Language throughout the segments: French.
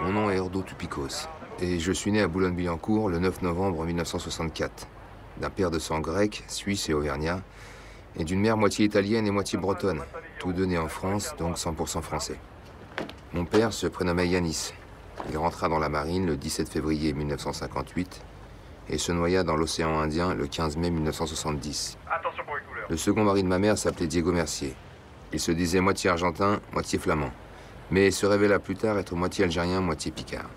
Mon nom est Ordo Tupikos et je suis né à Boulogne-Billancourt le 9 novembre 1964, d'un père de sang grec, suisse et auvergnat, et d'une mère moitié italienne et moitié bretonne, tous deux nés en France, donc 100% français. Mon père se prénommait Yanis. Il rentra dans la marine le 17 février 1958 et se noya dans l'océan Indien le 15 mai 1970. Le second mari de ma mère s'appelait Diego Mercier. Il se disait moitié argentin, moitié flamand, mais se révéla plus tard être moitié algérien, moitié picard.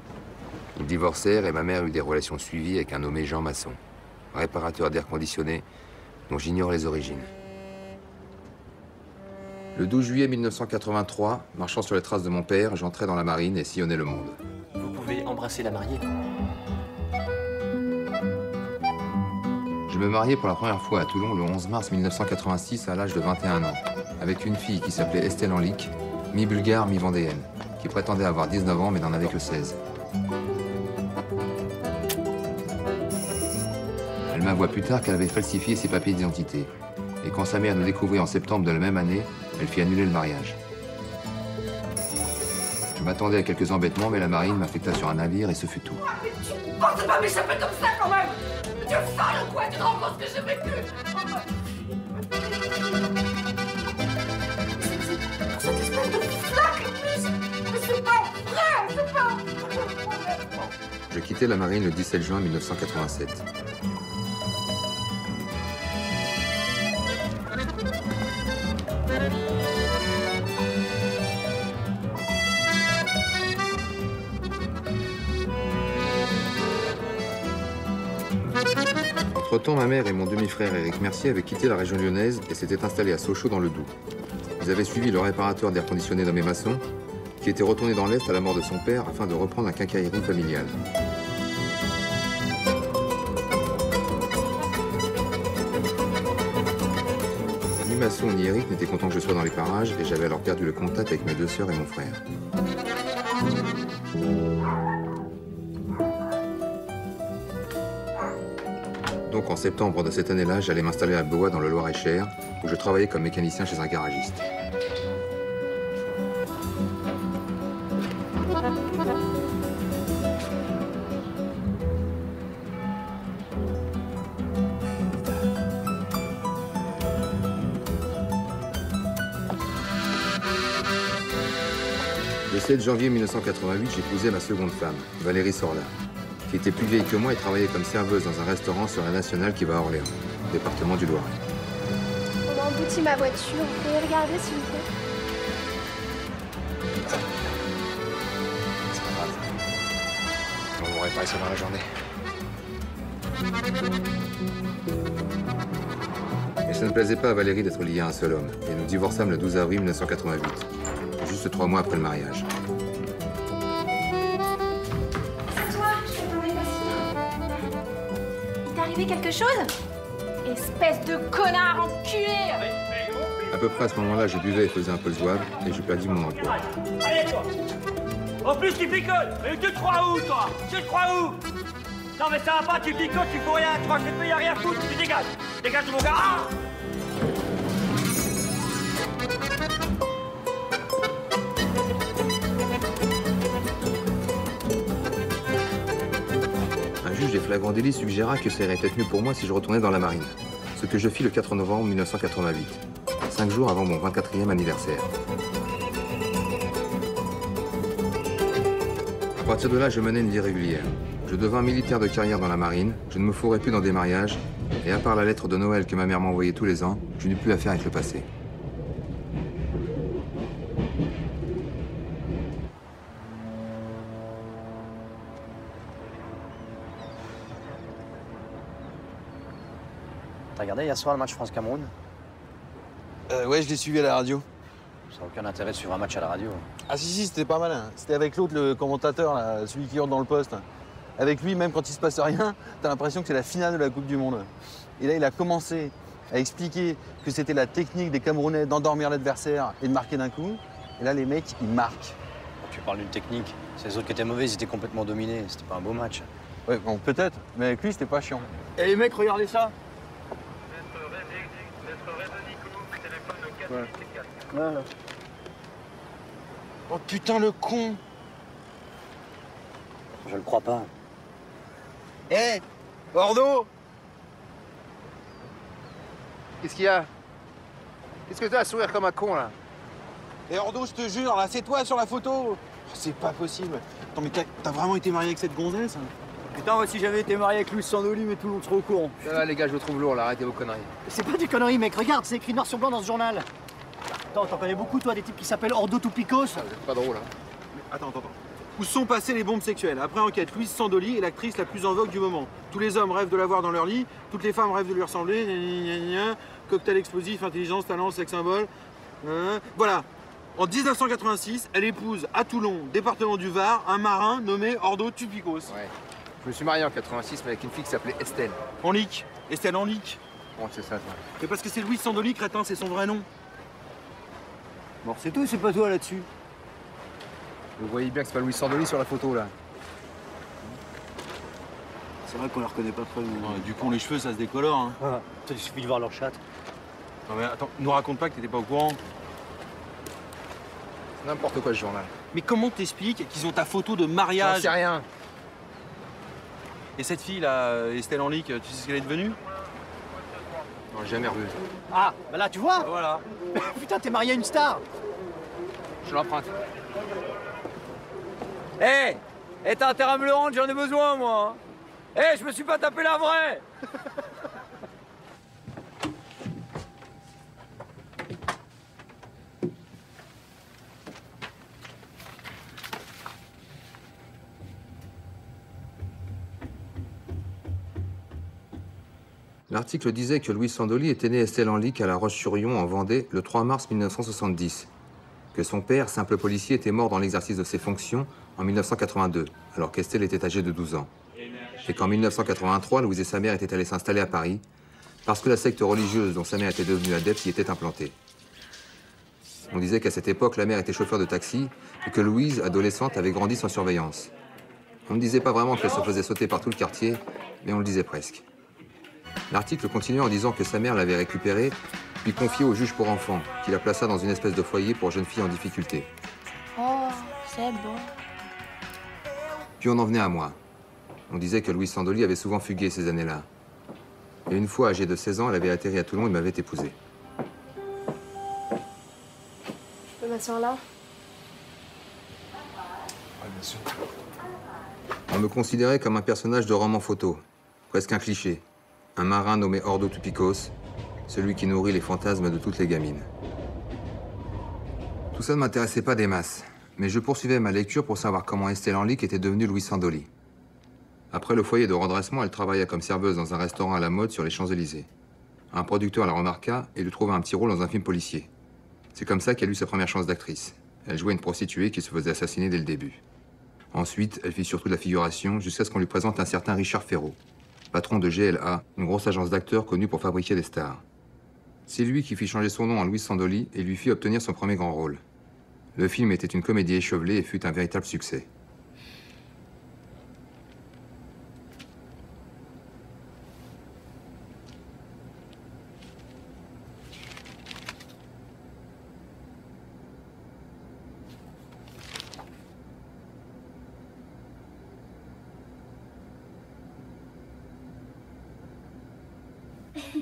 Ils divorcèrent et ma mère eut des relations suivies avec un nommé Jean Masson, réparateur d'air conditionné, dont j'ignore les origines. Le 12 juillet 1983, marchant sur les traces de mon père, j'entrais dans la marine et sillonnais le monde. Vous pouvez embrasser la mariée. Je me mariai pour la première fois à Toulon le 11 mars 1986 à l'âge de 21 ans, avec une fille qui s'appelait Estelle Enlic, mi-bulgare, mi-vendéenne, qui prétendait avoir 19 ans mais n'en avait que 16. Elle m'avoua plus tard qu'elle avait falsifié ses papiers d'identité. Et quand sa mère nous découvrit en septembre de la même année, elle fit annuler le mariage. Je m'attendais à quelques embêtements, mais la marine m'affecta sur un navire et ce fut tout. Ah, mais tu ne penses pas m'échapper comme ça quand même! Tu es folle ou quoi? Tu te rends compte ce que j'ai vécu? Cette espèce de flaque plus! Mais c'est pas vrai! C'est pas... Je quittai la marine le 17 juin 1987. Entre-temps, ma mère et mon demi-frère Éric Mercier avaient quitté la région lyonnaise et s'étaient installés à Sochaux dans le Doubs. Ils avaient suivi le réparateur d'air conditionné nommé Masson, qui était retourné dans l'Est à la mort de son père afin de reprendre un quincaillerie familiale. Ni Masson ni Éric n'étaient contents que je sois dans les parages et j'avais alors perdu le contact avec mes deux sœurs et mon frère. Donc en septembre de cette année-là, j'allais m'installer à Blois dans le Loir-et-Cher, où je travaillais comme mécanicien chez un garagiste. Le 7 janvier 1988, j'épousais ma seconde femme, Valérie Sorla, qui était plus vieille que moi et travaillait comme serveuse dans un restaurant sur la Nationale qui va à Orléans, département du Loiret. On a embouti ma voiture. Vous pouvez regarder, s'il vous plaît? C'est pas grave. On va réparer ça dans la journée. Mais ça ne plaisait pas à Valérie d'être liée à un seul homme, et nous divorçâmes le 12 avril 1988, juste 3 mois après le mariage. Quelque chose? Espèce de connard enculé! À peu près à ce moment-là, je buvais et faisais un peu le zouave, et je perdis mon emploi. Allez, toi! En plus, tu picoles! Mais tu te crois où, toi? Tu te crois où? Non, mais ça va pas, tu picoles, tu fous rien, tu crois que je vais te payer à rien foutre, tu dégages! Dégage de mon gars! Ah! flagrant délit suggéra que ça irait peut-être mieux pour moi si je retournais dans la marine. Ce que je fis le 4 novembre 1988, 5 jours avant mon 24e anniversaire. À partir de là, je menais une vie régulière. Je devins militaire de carrière dans la marine, je ne me fourrais plus dans des mariages, et à part la lettre de Noël que ma mère m'envoyait tous les ans, je n'eus plus affaire avec le passé. T'as regardé hier soir le match France-Cameroun? Ouais, je l'ai suivi à la radio. Ça n'a aucun intérêt de suivre un match à la radio. Ah si, c'était pas mal. Hein. C'était avec l'autre, le commentateur, là, celui qui hurle dans le poste. Avec lui, même quand il se passe rien, t'as l'impression que c'est la finale de la Coupe du Monde. Et là, il a commencé à expliquer que c'était la technique des Camerounais d'endormir l'adversaire et de marquer d'un coup. Et là, les mecs, ils marquent. Tu parles d'une technique. C'est les autres qui étaient mauvais, ils étaient complètement dominés. C'était pas un beau match. Ouais, bon, peut-être, mais avec lui, c'était pas chiant. Et les mecs, regardez ça. Ouais. Voilà. Oh putain, le con! Je le crois pas. Hé! Ordo! Qu'est-ce qu'il y a? Qu'est-ce que t'as à sourire comme un con, là? Et Ordo, je te jure, là, c'est toi sur la photo! Oh, c'est pas possible. Attends, mais t'as vraiment été marié avec cette gonzesse? Putain, moi, si j'avais été marié avec Louis Sandoli, mais tout le monde serait au courant. Ça va, les gars, je vous trouve lourd, là, arrêtez vos conneries. C'est pas des conneries, mec. Regarde, c'est écrit noir sur blanc dans ce journal. Attends, t'en connais beaucoup, toi, des types qui s'appellent Ordo Toupikos? Ah, vous êtes pas drôle, hein. Attends. Où sont passées les bombes sexuelles? Après enquête, Louise Sandoli est l'actrice la plus en vogue du moment. Tous les hommes rêvent de la voir dans leur lit, toutes les femmes rêvent de lui ressembler. Gna, gna, gna. Cocktail explosif, intelligence, talent, sex symbole. Voilà. En 1986, elle épouse à Toulon, département du Var, un marin nommé Ordo Toupikos. Ouais. Je me suis marié en 86, mais avec une fille qui s'appelait Estelle. Enlic. Estelle Enlic. Bon, c'est ça, toi. C'est parce que c'est Louise Sandoli, crétin, c'est son vrai nom. Bon, c'est tout, c'est pas toi là-dessus. Vous voyez bien que c'est pas Louis Sandoli sur la photo, là. C'est vrai qu'on la reconnaît pas trop. Ouais, du coup, les cheveux, ça se décolore. Hein. Ah, il suffit de voir leur chatte. Non mais attends, nous raconte pas que t'étais pas au courant. C'est n'importe quoi, ce journal. Mais comment t'expliques qu'ils ont ta photo de J'en mariage? sais rien. Et cette fille là, Estelle Enlic, tu sais ce qu'elle est devenue? Non, j'ai jamais revu. Ah, bah là, tu vois. Voilà. Putain, t'es marié à une star. Je l'emprunte. Hé t'as intérêt à me le rendre, j'en ai besoin, moi. Hé, je me suis pas tapé la vraie. L'article disait que Louis Sandoli était né Estelle Enlic à La Roche-sur-Yon, en Vendée, le 3 mars 1970. Que son père, simple policier, était mort dans l'exercice de ses fonctions en 1982, alors qu'Estelle était âgée de 12 ans. Et qu'en 1983, Louise et sa mère étaient allées s'installer à Paris, parce que la secte religieuse dont sa mère était devenue adepte y était implantée. On disait qu'à cette époque, la mère était chauffeur de taxi et que Louise, adolescente, avait grandi sans surveillance. On ne disait pas vraiment qu'elle se faisait sauter par tout le quartier, mais on le disait presque. L'article continuait en disant que sa mère l'avait récupérée, puis confiée au juge pour enfants, qui la plaça dans une espèce de foyer pour jeunes filles en difficulté. Oh, c'est bon. Puis on en venait à moi. On disait que Louise Sandoli avait souvent fugué ces années-là. Et une fois, âgée de 16 ans, elle avait atterri à Toulon et m'avait épousé. Je peux m'asseoir là? On me considérait comme un personnage de roman photo, presque un cliché. Un marin nommé Ordo Toupikos, celui qui nourrit les fantasmes de toutes les gamines. Tout ça ne m'intéressait pas des masses, mais je poursuivais ma lecture pour savoir comment Estelle Enlic était devenue Louise Sandoli. Après le foyer de redressement, elle travailla comme serveuse dans un restaurant à la mode sur les Champs-Élysées. Un producteur la remarqua et lui trouva un petit rôle dans un film policier. C'est comme ça qu'elle eut sa première chance d'actrice. Elle jouait une prostituée qui se faisait assassiner dès le début. Ensuite, elle fit surtout de la figuration jusqu'à ce qu'on lui présente un certain Richard Ferraud, patron de GLA, une grosse agence d'acteurs connue pour fabriquer des stars. C'est lui qui fit changer son nom en Louise Sandoli et lui fit obtenir son premier grand rôle. Le film était une comédie échevelée et fut un véritable succès. Tu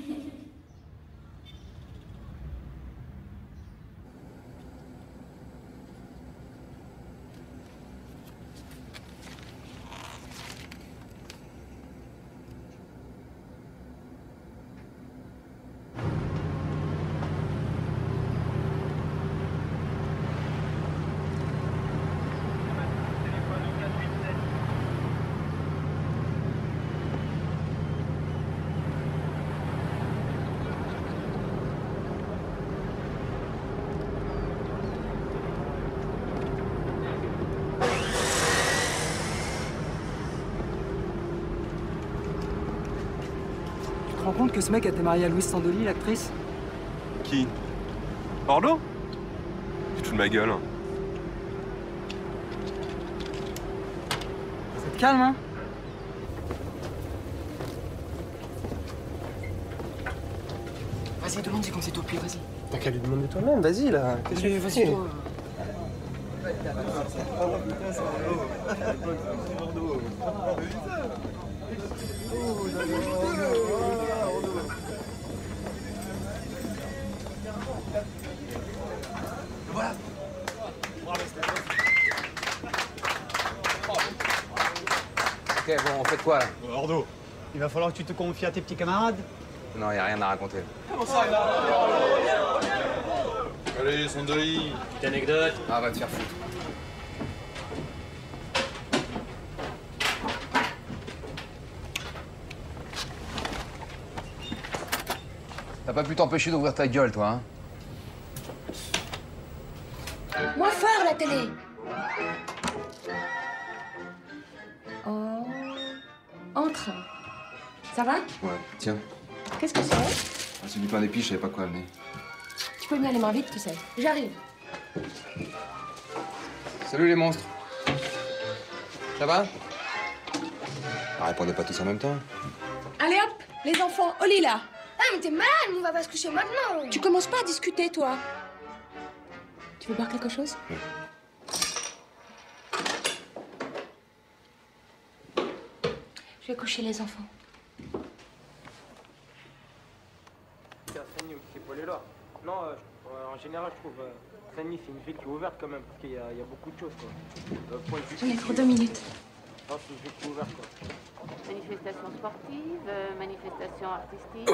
te rends compte que ce mec a été marié à Louise Sandoli, l'actrice? Qui? Bordeaux? Tu te fous de ma gueule. Ça te calme, hein? Vas-y, demande quand c'est toi, puis vas-y. T'as qu'à lui demander toi-même, vas-y là. Qu'est-ce que tu Vas-y, toi. Ok, bon, on fait quoi là? Bordeaux. Il va falloir que tu te confies à tes petits camarades. Non, y a rien à raconter. Allez, Sandoli. Petite anecdote. Ah, va te faire foutre. T'as pas pu t'empêcher d'ouvrir ta gueule, toi, hein? Moins fort, la télé. Oh. Entre. Ça va? Ouais, tiens. Qu'est-ce que c'est? Ah, c'est du pain d'épices, je savais pas quoi amener. Tu peux venir les mains vides, tu sais. J'arrive. Salut les monstres. Ça va? Ah, répondez pas tous en même temps. Allez hop, les enfants, au lit là. Ah, mais t'es malade, on va pas se coucher maintenant. Tu commences pas à discuter, toi. Tu veux boire quelque chose? Oui. Je vais coucher les enfants. Saint-Denis aussi, faut aller là. Non, en général, je trouve Saint-Denis, c'est une ville qui est ouverte quand même, parce qu'il y a beaucoup de choses, quoi. Point de vue J'en ai pour 2 minutes. non, c'est une ville qui est ouverte, quoi. Manifestation sportive, manifestation artistique.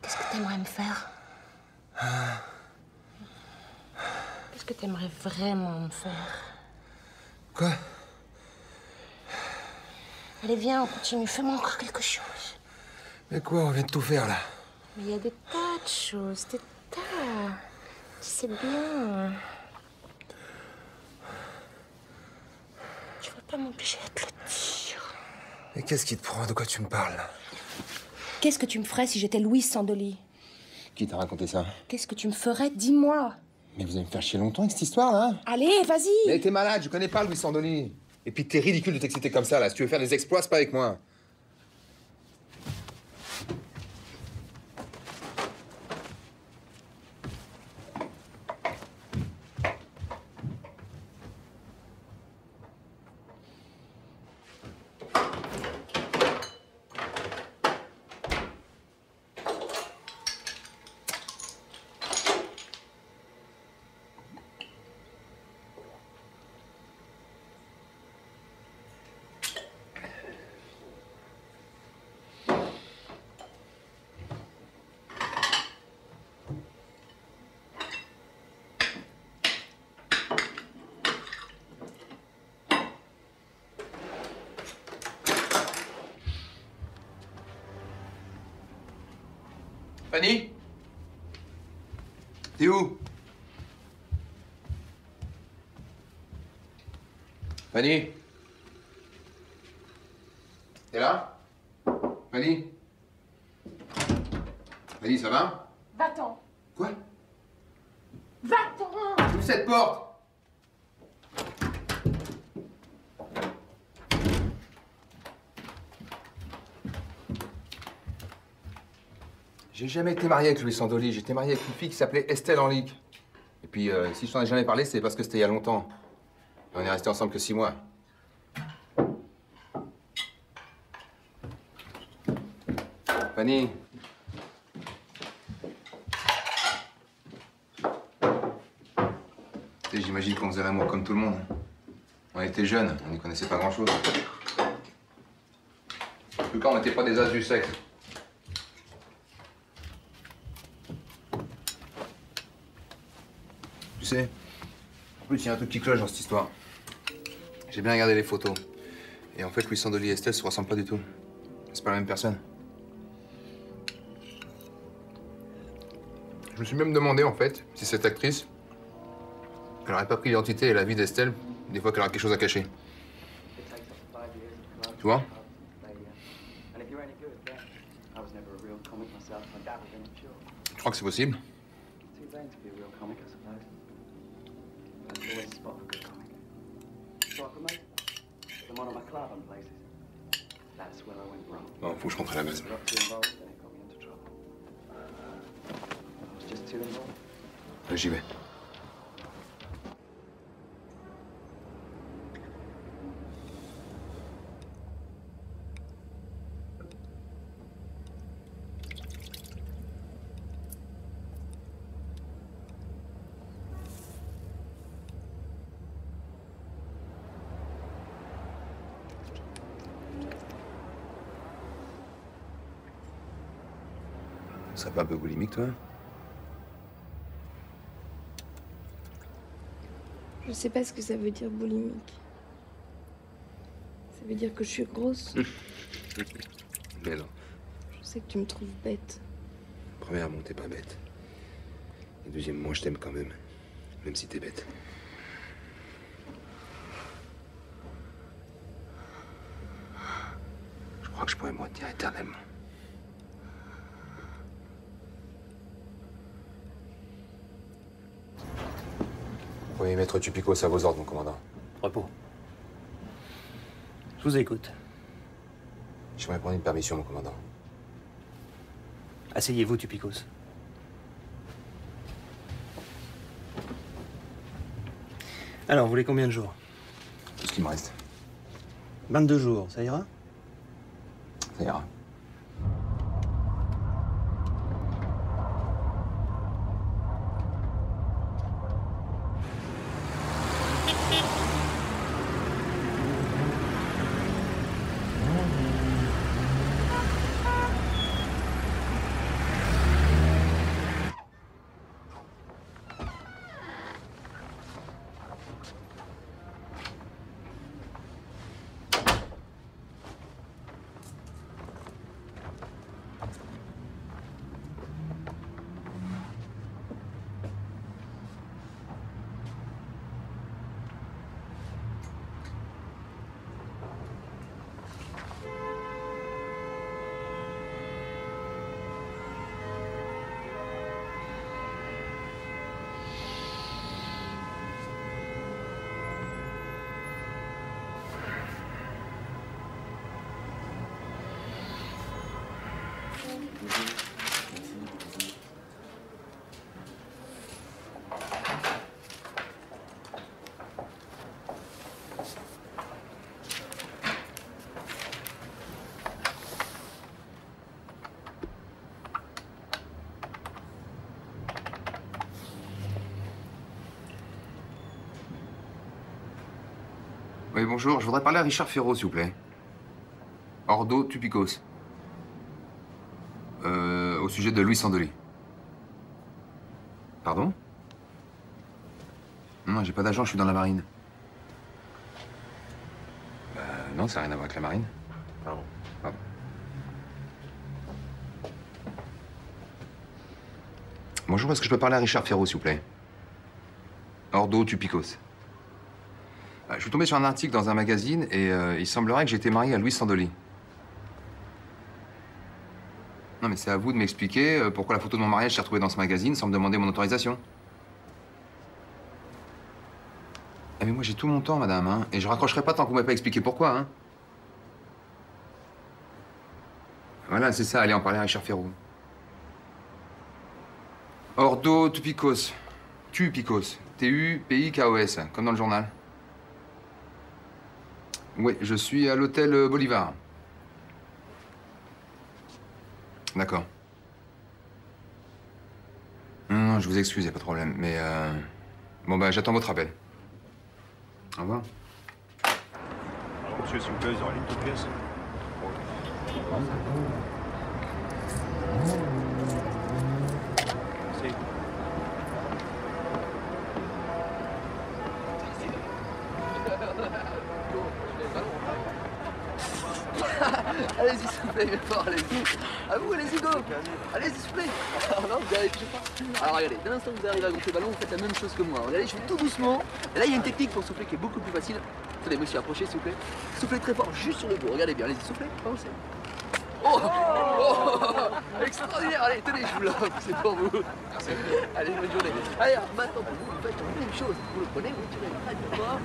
Qu'est-ce que t'aimerais me faire? Qu'est-ce que t'aimerais vraiment me faire? Quoi? Allez, viens, on continue. Fais-moi encore quelque chose. Mais quoi, on vient de tout faire, là? Mais il y a des tas de choses, des tas. Tu sais bien. Tu vas pas m'obliger à te le dire. Mais qu'est-ce qui te prend? De quoi tu me parles, là? Qu'est-ce que tu me ferais si j'étais Louise Sandoli? Qui t'a raconté ça? Qu'est-ce que tu me ferais? Dis-moi. Mais vous allez me faire chier longtemps avec cette histoire, là? Allez, vas-y. Mais t'es malade, je connais pas Louis Sandoli. Et puis t'es ridicule de t'exciter comme ça, là. Si tu veux faire des exploits, c'est pas avec moi. Fanny? T'es où? Fanny? T'es là? Fanny? Fanny, ça va? Va-t'en. Quoi? Va-t'en. Ouvre cette porte! J'ai jamais été marié avec Louis Sandoli. J'étais marié avec une fille qui s'appelait Estelle Henlick. Et puis, si je t'en ai jamais parlé, c'est parce que c'était il y a longtemps. Et on est restés ensemble que 6 mois. Fanny. Tu sais, j'imagine qu'on faisait l'amour comme tout le monde. On était jeunes, on n'y connaissait pas grand-chose. En tout cas, on n'était pas des as du sexe. Tu sais, en plus, il y a un tout petit cloche dans cette histoire. J'ai bien regardé les photos. Et en fait, Louis Sandoli et Estelle se ressemblent pas du tout. C'est pas la même personne. Je me suis même demandé, en fait, si cette actrice, elle n'aurait pas pris l'identité et la vie d'Estelle des fois qu'elle aurait quelque chose à cacher. Tu vois? Je crois que c'est possible. Bon, faut que je rentre à la base. J'y vais. Tu serais pas un peu boulimique, toi? Je sais pas ce que ça veut dire boulimique. Ça veut dire que je suis grosse. Mais non. Je sais que tu me trouves bête. Premièrement, t'es pas bête. Et deuxièmement, je t'aime quand même. Même si t'es bête. Je crois que je pourrais me retenir éternellement. Oui, maître Tupikos, à vos ordres, mon commandant. Repos. Je vous écoute. J'aimerais prendre une permission, mon commandant. Asseyez-vous, Tupikos. Alors, vous voulez combien de jours? Tout ce qui me reste. 22 jours, ça ira? Ça ira. Oui, bonjour. Je voudrais parler à Richard Ferraud, s'il vous plaît. Ordo Tupikos. Au sujet de Louis Sandoli. Pardon? Non, j'ai pas d'agent, je suis dans la marine. Non, ça n'a rien à voir avec la marine. Pardon. Pardon. Bonjour, est-ce que je peux parler à Richard Ferraud, s'il vous plaît? Ordo Tupikos. Je suis tombé sur un article dans un magazine et il semblerait que j'étais marié à Louis Sandoli. Non, mais c'est à vous de m'expliquer pourquoi la photo de mon mariage s'est retrouvée dans ce magazine sans me demander mon autorisation. Eh mais moi, j'ai tout mon temps, madame, hein, et je raccrocherai pas tant que vous m'avez pas expliqué pourquoi, hein. Voilà, c'est ça, allez en parler à Richard Ferraud. Ordo Tupikos. Tupikos. T-U-P-I-K-O-S, comme dans le journal. Oui, je suis à l'hôtel Bolivar. D'accord. Non, je vous excuse, y a pas de problème, mais bon, ben, j'attends votre appel. Au revoir. Alors, monsieur, s'il vous plaît, vous aurez une toute pièce. Merci. Allez-y, s'il vous plaît, bien fort, allez-y. À vous, allez-y, go. Allez-y, s'il vous plaît. Alors là, vous arrivez, je sais pas. Alors regardez, dès l'instant que vous arrivez à gonfler le ballon, vous faites la même chose que moi. Regardez, je vais tout doucement. Et là, il y a une technique pour souffler qui est beaucoup plus facile. Attendez, monsieur, approchez, s'il vous plaît. Soufflez très fort, juste sur le bout. Regardez bien, allez-y, soufflez. Avancez. Oh, oh, extraordinaire. Allez, tenez, je vous l'offre, c'est pour vous. Merci. Allez, bonne journée. Allez, alors, maintenant, vous faites la même chose. Vous le prenez, vous le tirez très fort.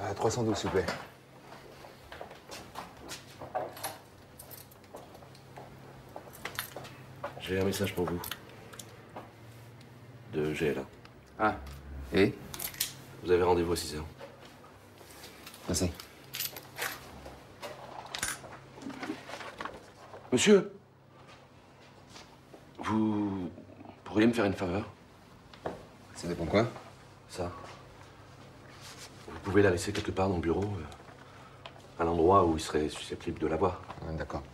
À 312, s'il vous plaît. J'ai un message pour vous. De GLA. Ah, et? Vous avez rendez-vous à 6h. Merci. Monsieur, vous pourriez me faire une faveur? Ça dépend quoi? Ça. Vous pouvez la laisser quelque part dans le bureau, à l'endroit où il serait susceptible de la voir. D'accord.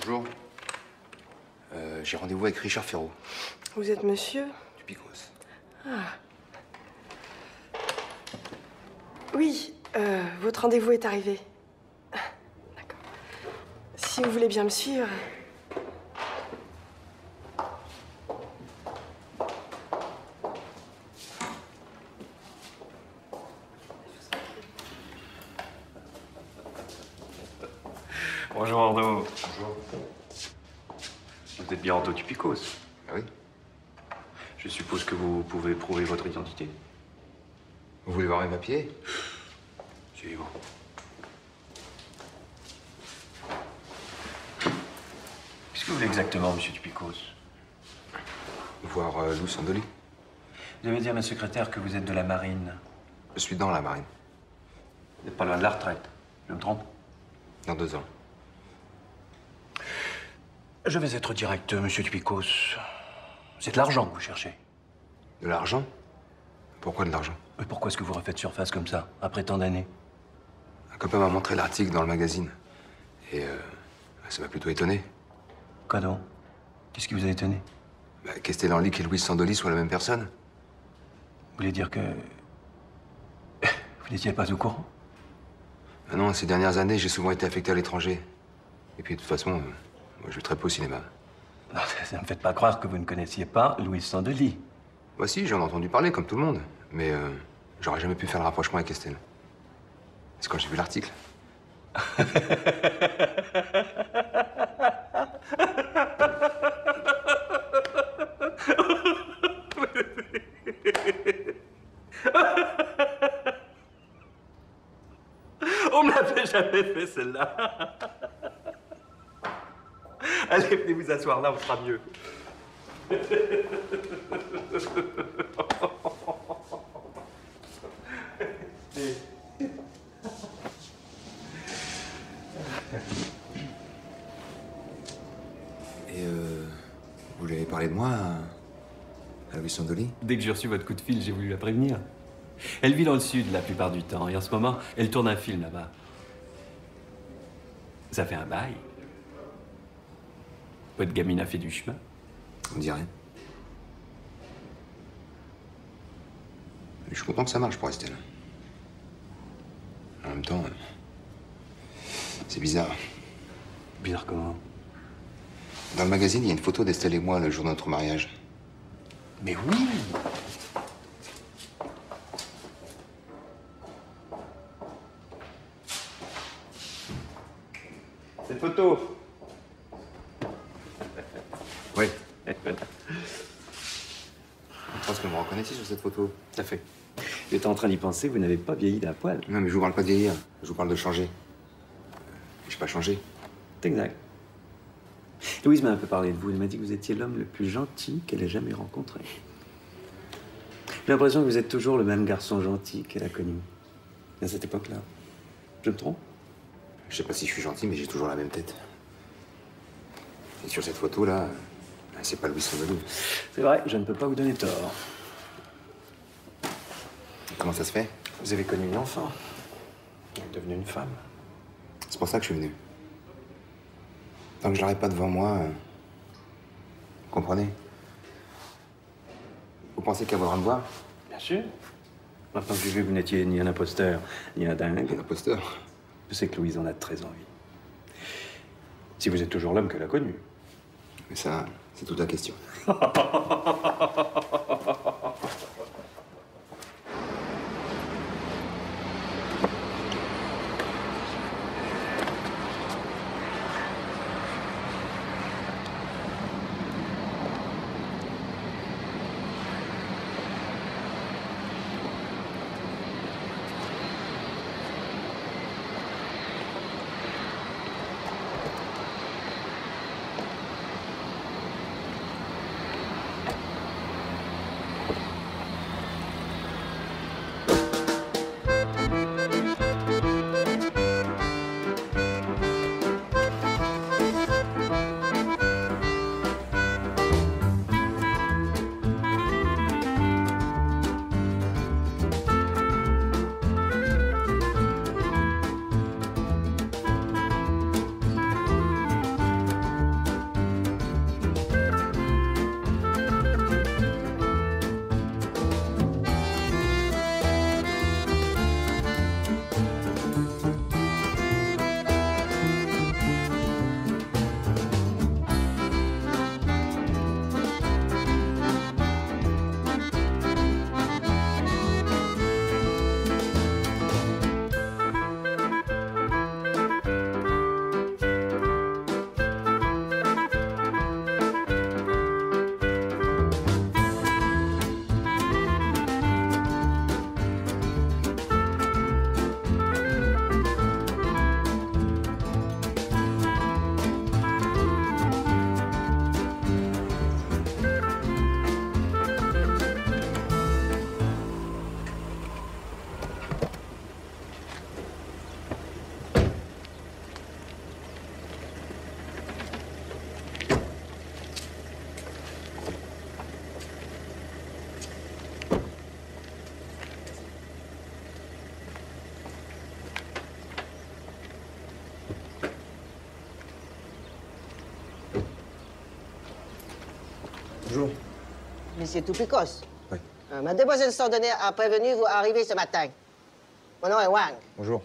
Bonjour. J'ai rendez-vous avec Richard Ferraud. Vous êtes monsieur? Tupikos. Ah. Oui, votre rendez-vous est arrivé. D'accord. Si vous voulez bien me suivre. Bonjour Ordo. Bonjour. Vous êtes bien Ordo Tupikos? Ah oui. Je suppose que vous pouvez prouver votre identité. Vous voulez voir mes papiers? Suivez-vous. Qu'est-ce que vous voulez exactement, monsieur Tupikos? Voir Lou Sandoli. Vous avez dit à ma secrétaire que vous êtes de la marine. Je suis dans la marine. Vous n'êtes pas loin de la retraite. Je me trompe? Dans 2 ans. Je vais être direct, monsieur Tupikos. C'est de l'argent que vous cherchez. De l'argent? Pourquoi de l'argent? Et pourquoi est-ce que vous refaites surface comme ça, après tant d'années? Un copain m'a montré l'article dans le magazine. Et ça m'a plutôt étonné. Quoi donc? Qu'est-ce qui vous a étonné? Qu'Estelanlik et Louis Sandoli soient la même personne. Vous voulez dire que... Vous n'étiez pas au courant? Ah non, ces dernières années, j'ai souvent été affecté à l'étranger. Et puis, de toute façon, moi, je vais très peu au cinéma. Non, ça ne me fait pas croire que vous ne connaissiez pas Louis Sandoli. Bah si, j'en ai entendu parler, comme tout le monde. Mais j'aurais jamais pu faire le rapprochement avec Estelle. C'est quand j'ai vu l'article. On me l'avait jamais fait, celle-là. Allez, venez vous asseoir là, on sera mieux. moi, à Louis Sandoli? Dès que j'ai reçu votre coup de fil, j'ai voulu la prévenir. Elle vit dans le sud la plupart du temps, et en ce moment, elle tourne un film là-bas. Ça fait un bail. Votre gamine a fait du chemin. On dirait. Je suis content que ça marche pour Estelle. En même temps, c'est bizarre. Bizarre comment? Dans le magazine, il y a une photo d'Estelle et moi le jour de notre mariage. Mais oui! Cette photo! Oui. Je pense que vous me reconnaissez sur cette photo. Tout à fait. J'étais en train d'y penser, vous n'avez pas vieilli d'un poil. Non, mais je vous parle pas de vieillir. Je vous parle de changer. J'ai pas changé. C'est exact. Louise m'a un peu parlé de vous. Elle m'a dit que vous étiez l'homme le plus gentil qu'elle ait jamais rencontré. J'ai l'impression que vous êtes toujours le même garçon gentil qu'elle a connu. À cette époque-là. Je me trompe? Je sais pas si je suis gentil, mais j'ai toujours la même tête. Et sur cette photo-là, c'est pas Louis Sandoli. C'est vrai, je ne peux pas vous donner tort. Comment ça se fait? Vous avez connu une enfant. Elle est devenue une femme. C'est pour ça que je suis venu. Tant que je l'aurai pas devant moi, vous comprenez? Vous pensez qu'elle voudra me voir? Bien sûr. Maintenant que j'ai vu que vous n'étiez ni un imposteur, ni un dingue. Un imposteur? Je sais que Louise en a très envie. Si vous êtes toujours l'homme qu'elle a connu. Mais ça, c'est toute la question. Bonjour. Monsieur Toupikos. Oui. Mademoiselle Sandonnet a prévenu vous arriver ce matin. Mon nom est Wang. Bonjour.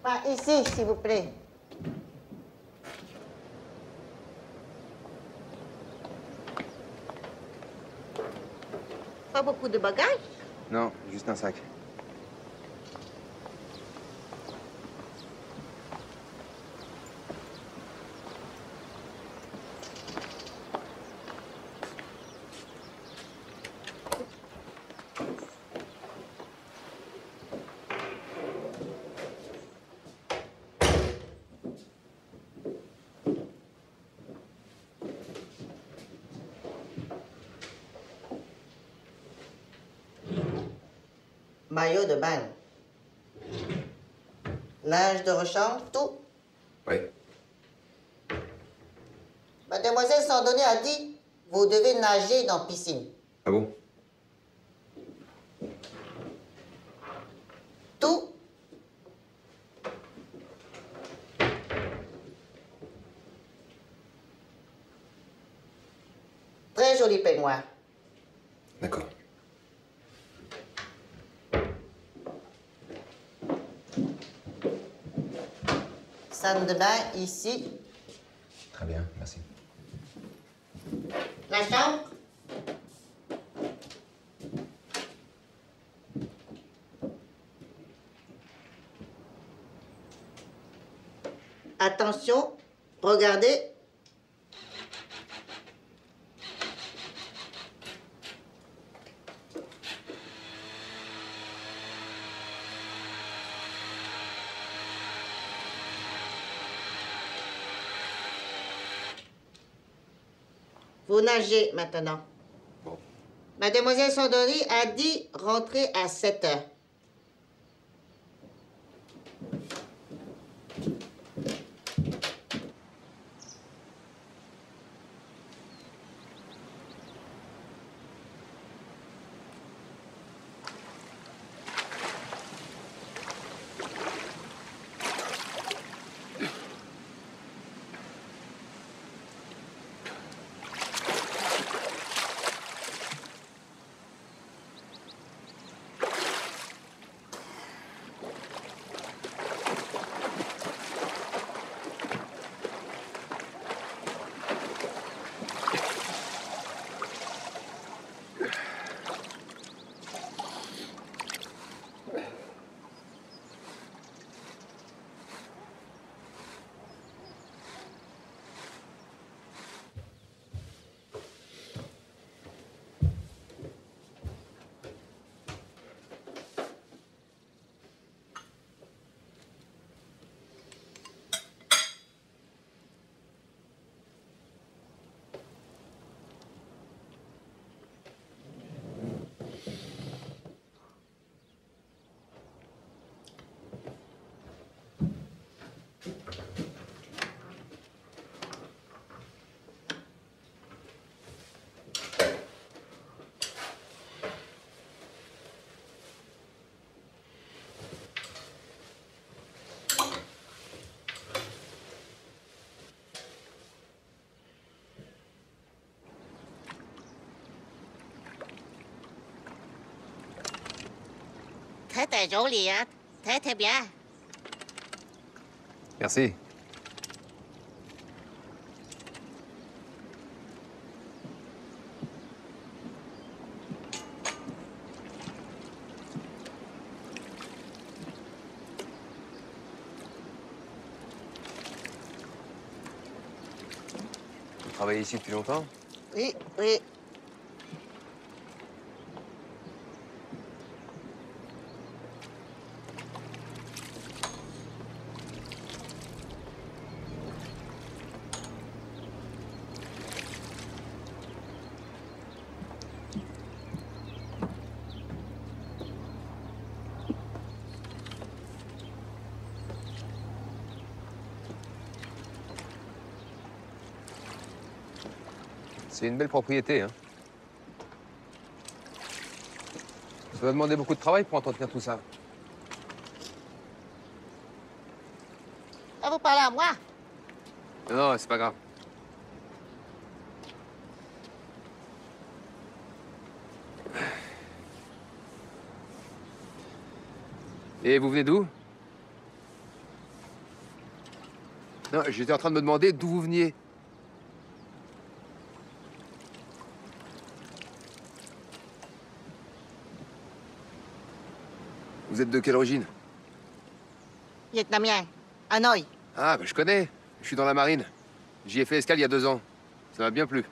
Pas ici, s'il vous plaît. Pas beaucoup de bagages? Non, juste un sac. Maillot de bain. Linge de rechange, tout. Oui. Mademoiselle Sandoni a dit, vous devez nager dans piscine. Ah bon? Tout. Très joli peignoir. D'accord. Salle de bain ici. Très bien, merci. La chambre. Attention, regardez. Vous nagez maintenant. Bon. Mademoiselle Sandoni a dit rentrer à 7 heures. Très joli, hein? Très bien. Merci. Vous travaillez ici depuis longtemps? Oui, oui. C'est une belle propriété, hein. Ça va demander beaucoup de travail pour entretenir tout ça. Ah, vous parlez à moi? Non, c'est pas grave. Et vous venez d'où? Non, j'étais en train de me demander d'où vous veniez. Vous êtes de quelle origine? Vietnamien. Hanoï. Ah, bah, je connais. Je suis dans la marine. J'y ai fait escale il y a 2 ans. Ça m'a bien plu.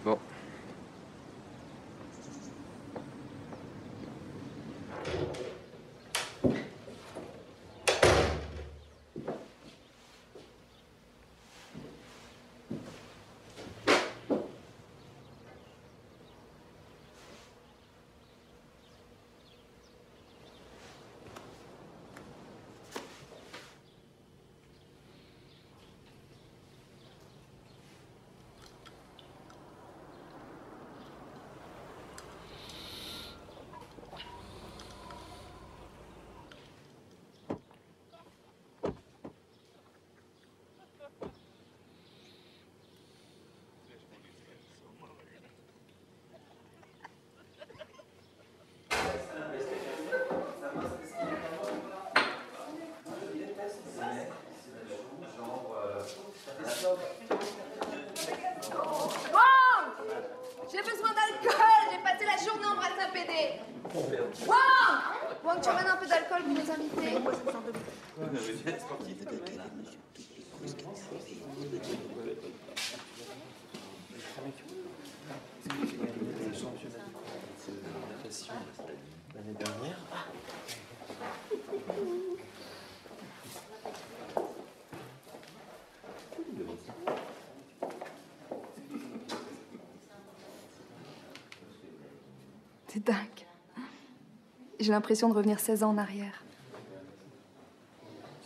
Bon. L'année dernière. C'est dingue. J'ai l'impression de revenir 16 ans en arrière.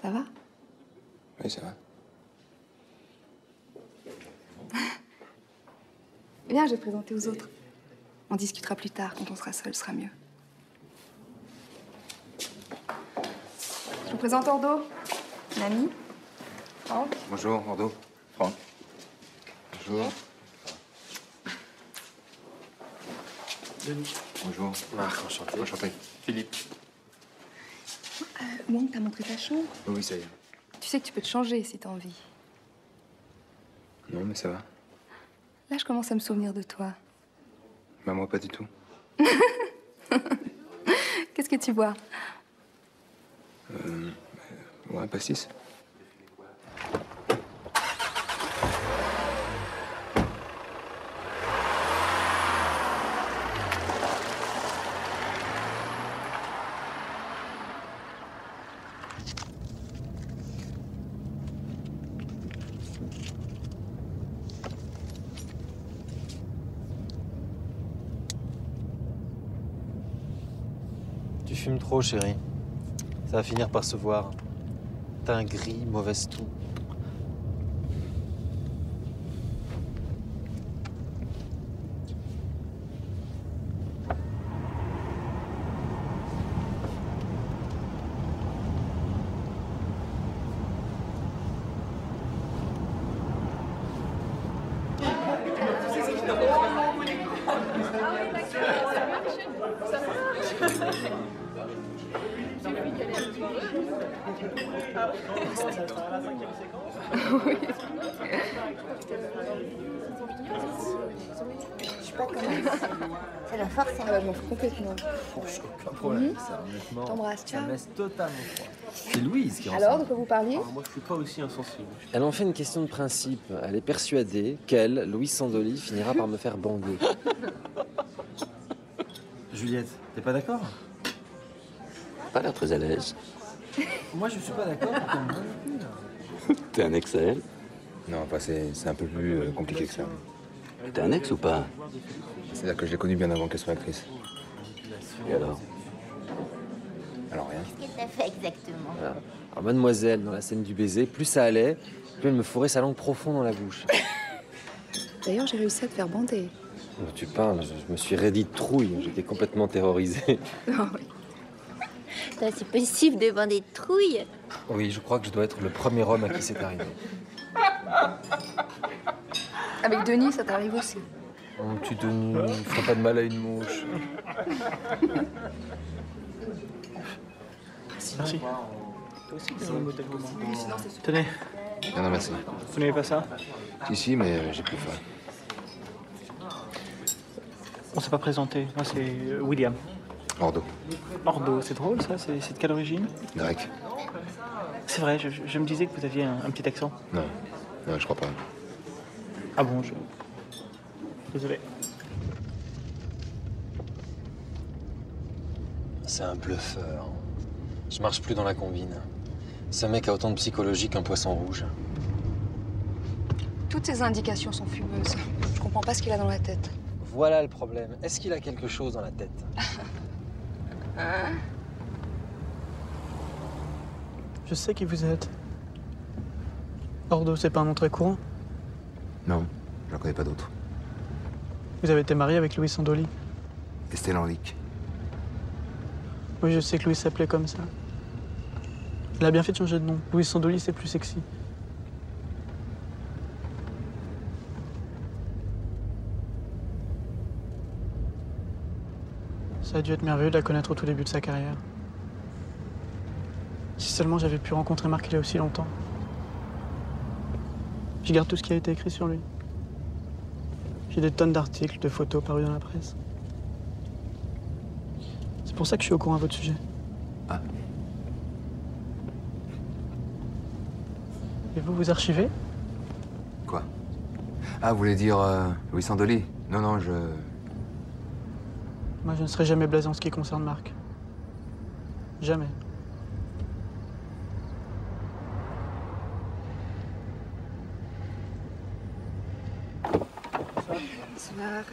Ça va? Oui, ça va. Viens, je vais te présenter aux autres. On discutera plus tard, quand on sera seul, ce sera mieux. Je vous présente Ordo, une amie. Franck. Bonjour, Ordo. Franck. Bonjour. Denis. Bonjour. Marc, enchanté. Enchanté. Philippe. Wong, t'as montré ta chambre? Oui, ça y est. Tu sais que tu peux te changer si t'as envie. Non, mais ça va. Là, je commence à me souvenir de toi. Bah, moi, pas du tout. Qu'est-ce que tu bois? Ouais, pastis. Tu fumes trop, chérie. Ça va finir par se voir. Teint gris, mauvaise toux. Oui. Je sais pas comment. Ça doit forcer. Ah bah, je m'en fous complètement. Aucun problème, ça, honnêtement. T'embrasses, Ça ciao. me laisse totalement froid. C'est Louise qui en Alors, de quoi vous parliez? Moi, je suis pas aussi insensible. Elle en fait une question de principe. Elle est persuadée qu'elle, Louise Sandoli, finira par me faire bander. Juliette, t'es pas d'accord? Pas l'air très à l'aise. Moi, je suis pas d'accord. T'es un ex à elle? Non, enfin, c'est un peu plus compliqué que ça. T'es un ex ou pas? C'est-à-dire que je l'ai connue bien avant qu'elle soit actrice. Et alors? Alors rien. Qu'est-ce que t'as fait exactement? Voilà. Alors, mademoiselle, dans la scène du baiser, plus ça allait, plus elle me fourrait sa langue profond dans la bouche. D'ailleurs, j'ai réussi à te faire bander. Oh, tu parles, je me suis raidi de trouille. J'étais complètement terrorisé. Ah oui. Toi, c'est possible devant des trouilles. Oui, je crois que je dois être le premier homme à qui c'est arrivé. Avec Denis, ça t'arrive aussi. Mon petit Denis, il ferait pas de mal à une mouche. Merci. Toi aussi, t'es dans le modèle roman. Tenez. Non, merci. Vous n'aimez pas ça? Si, mais j'ai plus faim. On s'est pas présenté. Moi, c'est William. Ordo. Ordo, c'est drôle ça? C'est de quelle origine? Grec. C'est vrai, je me disais que vous aviez un petit accent. Non. Non, je crois pas. Ah bon, désolé. C'est un bluffeur. Je marche plus dans la combine. Ce mec a autant de psychologie qu'un poisson rouge. Toutes ces indications sont fumeuses. Je comprends pas ce qu'il a dans la tête. Voilà le problème. Est-ce qu'il a quelque chose dans la tête? Hein? Je sais qui vous êtes. Ordo, c'est pas un nom très courant. Non, j'en connais pas d'autres. Vous avez été marié avec Louis Sandoli. Estelle Henlick. Oui, je sais que Louis s'appelait comme ça. Elle a bien fait de changer de nom. Louis Sandoli, c'est plus sexy. Ça a dû être merveilleux de la connaître au tout début de sa carrière. Si seulement j'avais pu rencontrer Marc il y a aussi longtemps. Je garde tout ce qui a été écrit sur lui. J'ai des tonnes d'articles, de photos parus dans la presse. C'est pour ça que je suis au courant à votre sujet. Ah. Et vous, vous archivez? Quoi? Ah, vous voulez dire Louis Sandoli? Non, non, Moi, je ne serai jamais blasé en ce qui concerne Marc. Jamais. Bonsoir.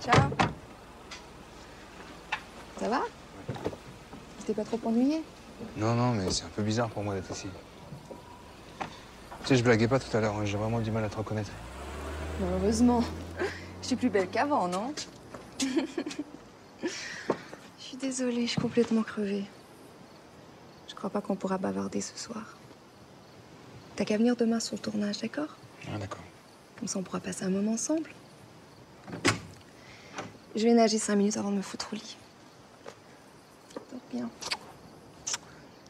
Ciao. Ça va? Tu t'es pas trop ennuyé? Non, non, mais c'est un peu bizarre pour moi d'être ici. Tu sais, je blaguais pas tout à l'heure, hein, j'ai vraiment du mal à te reconnaître. Bon, heureusement. Je suis plus belle qu'avant, non? Je suis désolée, je suis complètement crevée. Je crois pas qu'on pourra bavarder ce soir. T'as qu'à venir demain sur le tournage, d'accord? Ah, d'accord. Comme ça, on pourra passer un moment ensemble. Je vais nager 5 minutes avant de me foutre au lit. Dors bien.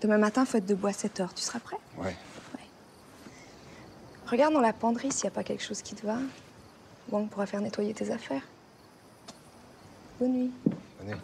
Demain matin, faut être debout à 7 h. Tu seras prêt? Ouais. Regarde dans la penderie s'il n'y a pas quelque chose qui te va. Wang pourra faire nettoyer tes affaires. Bonne nuit. Bonne nuit.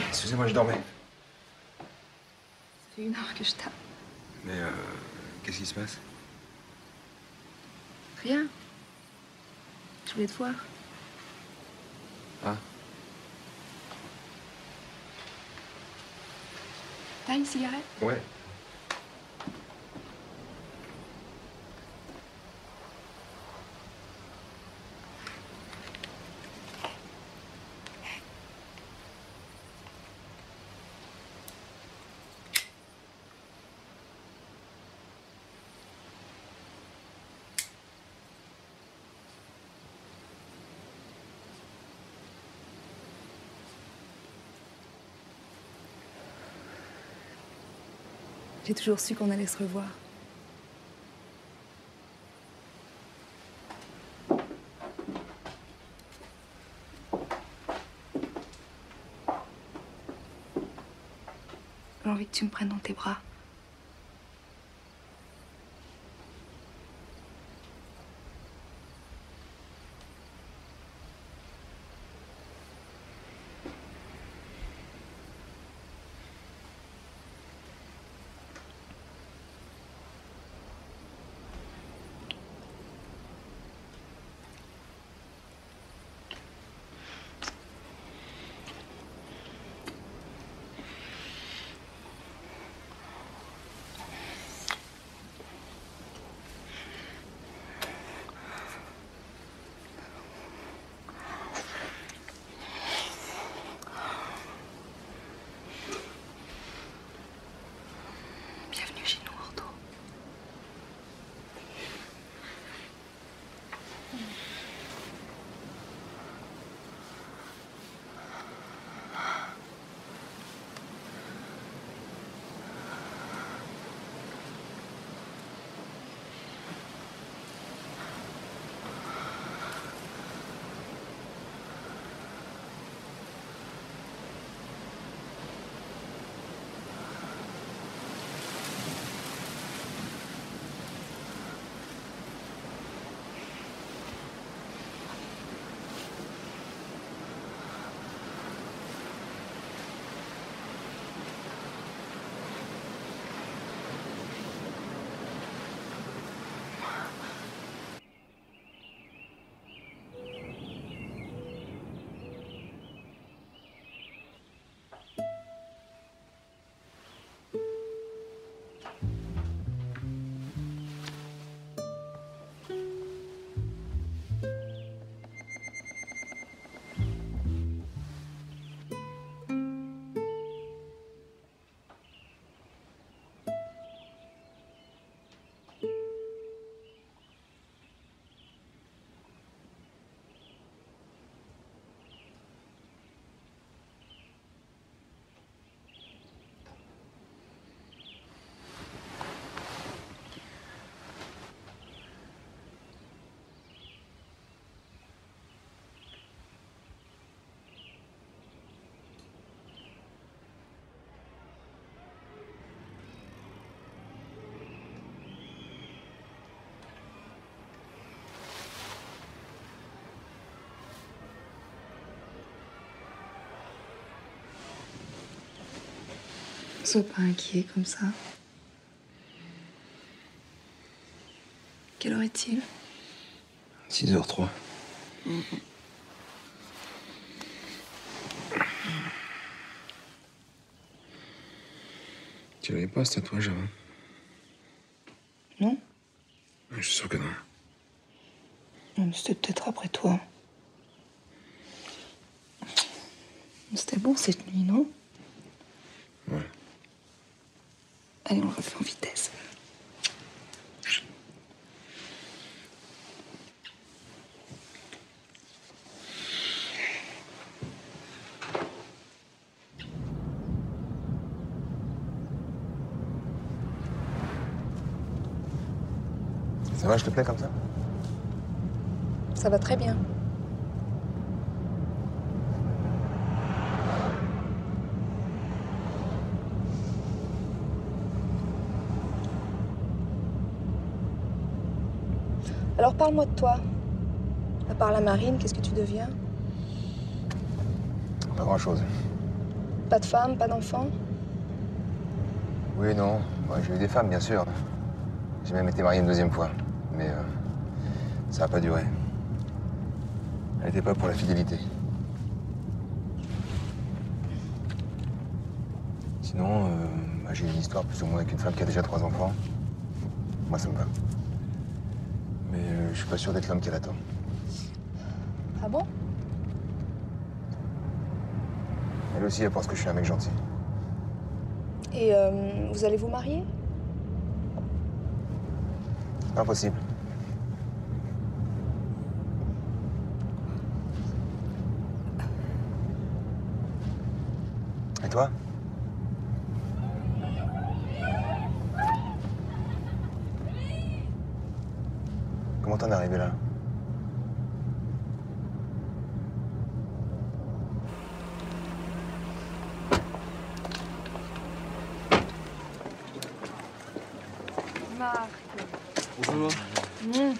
Excusez-moi, je dormais. Ça fait 1 heure que je tape. Mais qu'est-ce qui se passe? Rien. Je voulais te voir. Ah. T'as une cigarette? Ouais. J'ai toujours su qu'on allait se revoir. J'ai envie que tu me prennes dans tes bras. Bienvenue chez nous, Ordo. Sois pas inquiet comme ça. Quelle heure est-il? 6h03. Tu l'avais pas, ce tatouage avant? Non? Je suis sûr que non. Non, mais c'était peut-être après toi. C'était bon cette nuit, non? Ouais. Allez, on le refait en vitesse. Ça va, je te plais comme ça? Ça va très bien. Alors parle-moi de toi. À part la marine, qu'est-ce que tu deviens? Pas grand-chose. Pas de femme, pas d'enfant? Oui, non. Ouais, j'ai eu des femmes, bien sûr. J'ai même été marié une deuxième fois. Mais ça n'a pas duré. Elle n'était pas pour la fidélité. Sinon, j'ai une histoire plus ou moins avec une femme qui a déjà 3 enfants. Moi, ça me va. Mais je suis pas sûr d'être l'homme qu'elle attend. Ah bon? Elle aussi, elle pense que je suis un mec gentil. Et vous allez vous marier? Impossible. Et toi? Comment t'en es arrivé là? Marc. Bonjour. Bonjour.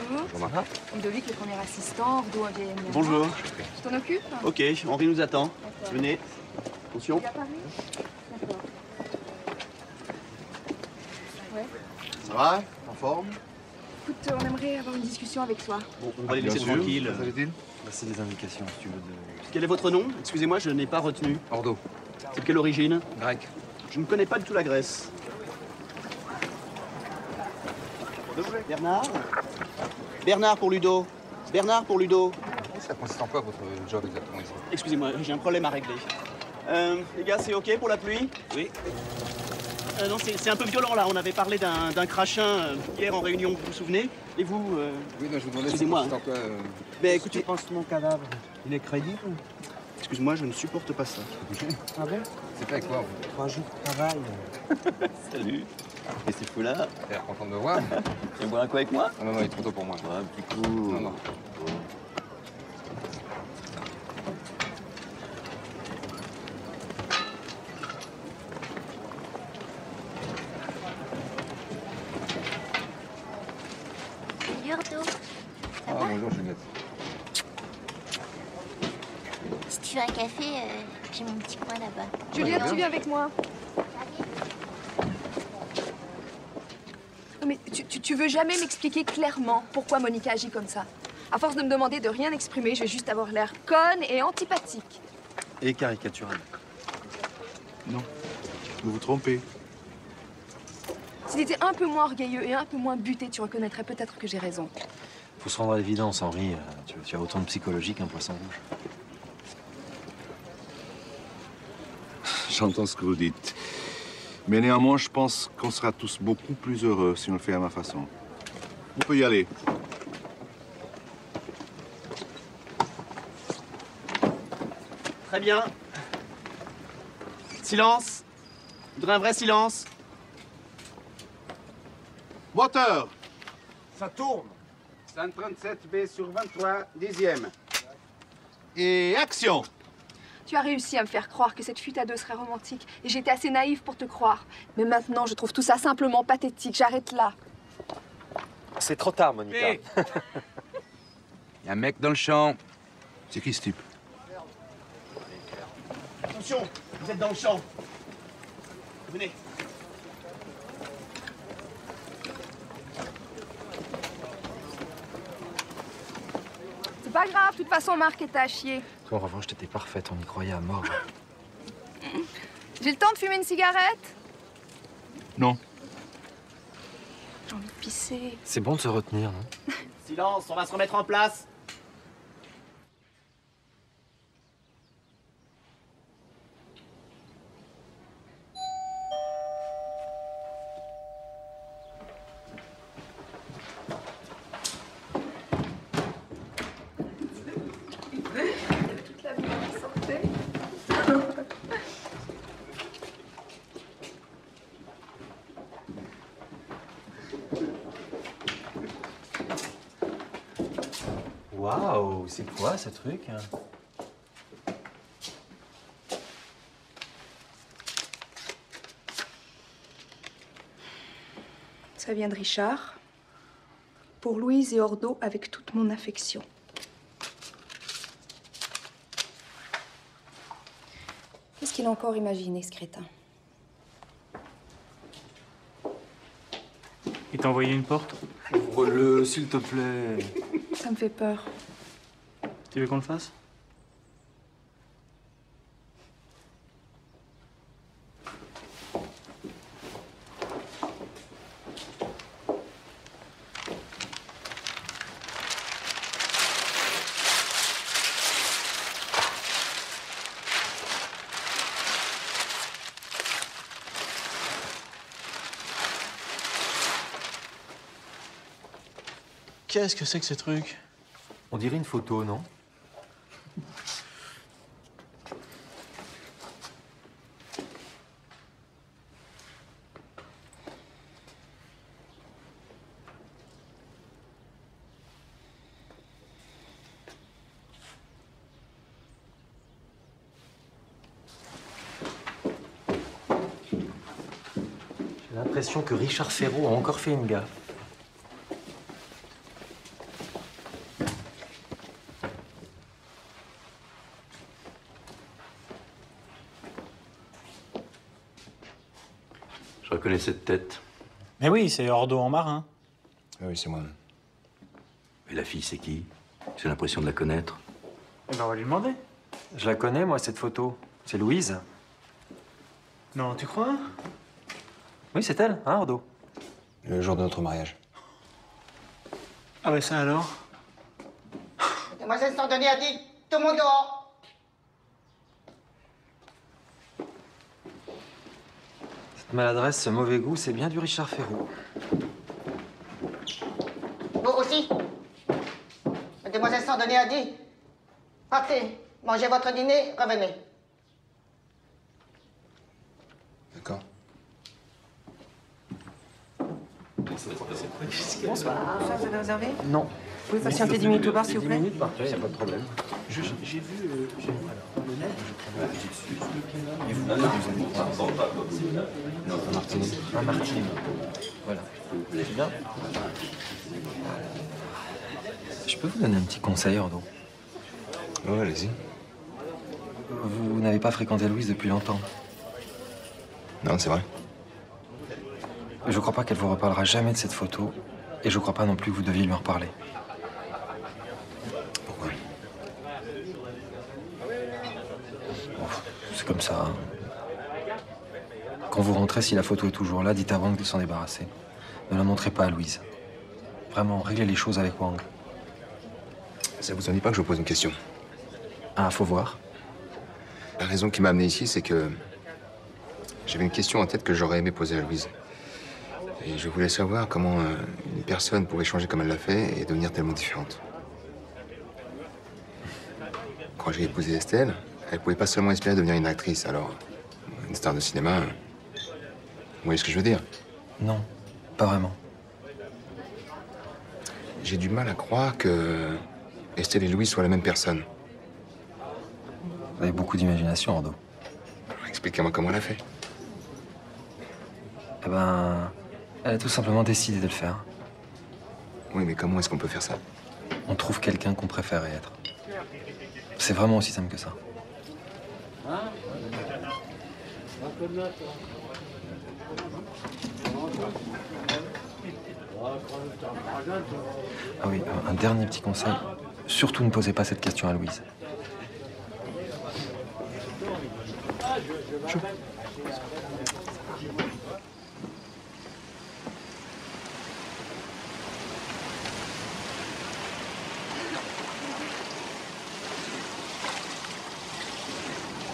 Bonjour Marc. Ludovic, le premier assistant, Ordo, un vieil ami. Bonjour. Tu t'en occupes? Ok, Henri nous attend. D'accord. Venez. Attention. Il a parlé? D'accord. Ouais. Ça va? En forme? Écoute, on aimerait avoir une discussion avec toi. Bon, on va les laisser tranquilles. Merci des indications, si tu veux. Quel est votre nom? Excusez-moi, je n'ai pas retenu. Ordo. C'est de quelle origine? Grec. Je ne connais pas du tout la Grèce. Bernard? Bernard pour Ludo. Bernard pour Ludo. Ça consiste en quoi votre job exactement ici? Excusez-moi, j'ai un problème à régler. Les gars, c'est OK pour la pluie? Oui. Non, c'est un peu violent là. On avait parlé d'un crachin hier en réunion, vous vous souvenez? Et vous Oui, non, je vous demandais. Excusez-moi. En quoi, Mais écoutez, Tu penses que mon cadavre, il est crédible? excuse-moi, je ne supporte pas ça. Ah bon? C'est pas avec quoi vous? 3 jours de travail. Salut. Et c'est fou là? T'as l'air content de me voir? Tu veux boire un coup avec moi? Non, il est trop tôt pour moi. Ouais, un petit coup. Non, non. Salut Ordo. Ah, bonjour Juliette. Si tu veux un café, j'ai mon petit coin là-bas. Juliette, tu viens avec moi? Non mais tu veux jamais m'expliquer clairement pourquoi Monica agit comme ça? À force de me demander de rien exprimer, je vais juste avoir l'air conne et antipathique. Et caricatural. Non, vous vous trompez. Si t'étais un peu moins orgueilleux et un peu moins buté, tu reconnaîtrais peut-être que j'ai raison. Faut se rendre à l'évidence, Henri. Tu as autant de psychologie qu'un poisson rouge. J'entends ce que vous dites. Mais néanmoins, je pense qu'on sera tous beaucoup plus heureux si on le fait à ma façon. On peut y aller. Très bien. Silence. Je voudrais un vrai silence. Moteur! Ça tourne. 137B sur 23, 10e. Et action! Tu as réussi à me faire croire que cette fuite à deux serait romantique et j'étais assez naïve pour te croire. Mais maintenant, je trouve tout ça simplement pathétique. J'arrête là. C'est trop tard, Monica. Hé. Y a un mec dans le champ. C'est qui ce type? Attention, vous êtes dans le champ. Venez. C'est pas grave, de toute façon, Marc était à chier. Toi, en revanche, t'étais parfaite, on y croyait à mort. J'ai le temps de fumer une cigarette? Non. J'ai envie de pisser. C'est bon de se retenir, non? Silence, on va se remettre en place. Toute la vie qui sortait. Waouh, c'est quoi ce truc? Ça vient de Richard. Pour Louise et Ordo, avec toute mon affection. Qu'est-ce qu'il a encore imaginé, ce crétin? Il t'a envoyé une porte? Ouvre-le, s'il te plaît. Ça me fait peur. Tu veux qu'on le fasse? Qu'est-ce que c'est que ce truc? On dirait une photo, non? l'impression que Richard Ferraud a encore fait une gaffe. Je reconnais cette tête. Mais oui, c'est Ordo en marin. Oui, c'est moi. Et la fille, c'est qui? J'ai l'impression de la connaître. Eh ben, on va lui demander. Je la connais, moi, cette photo. C'est Louise. Non, tu crois? Oui, c'est elle, hein, Ordo? Le jour de notre mariage. Ah ouais, ça alors? Mademoiselle Sandoni a dit tout le monde dehors. Cette maladresse, ce mauvais goût, c'est bien du Richard Ferraud. Vous aussi. Mademoiselle Sandoni a dit partez, mangez votre dîner, revenez. D'accord. Bonsoir. Ça, vous avez réservé? Non. Vous pouvez patienter 10 minutes au bar, s'il vous plaît? 10 minutes, parfait, il n'y a pas de problème. J'ai vu le net, Et vous, un martini. Un martini. Voilà. C'est bien. Je peux vous donner un petit conseil, Ordo? Ouais, allez-y. Vous n'avez pas fréquenté Louise depuis longtemps. Non, c'est vrai. Je crois pas qu'elle vous reparlera jamais de cette photo. Et je crois pas non plus que vous deviez lui en reparler. Pourquoi? C'est comme ça. Hein. Quand vous rentrez, si la photo est toujours là, dites à Wang de s'en débarrasser. Ne la montrez pas à Louise. Vraiment, réglez les choses avec Wang. Ça vous ennuie pas que je vous pose une question? Ah, faut voir. La raison qui m'a amené ici, c'est que j'avais une question en tête que j'aurais aimé poser à Louise. Et je voulais savoir comment une personne pouvait changer comme elle l'a fait et devenir tellement différente. Quand j'ai épousé Estelle, elle pouvait pas seulement espérer devenir une actrice, alors une star de cinéma. Vous voyez ce que je veux dire? Non, pas vraiment. J'ai du mal à croire que Estelle et Louise soient la même personne. Vous avez beaucoup d'imagination, Ordo. Alors, expliquez-moi comment elle a fait. Eh ben, elle a tout simplement décidé de le faire. Oui, mais comment est-ce qu'on peut faire ça? On trouve quelqu'un qu'on préférait être. C'est vraiment aussi simple que ça. Ah oui, un dernier petit conseil. Surtout ne posez pas cette question à Louise.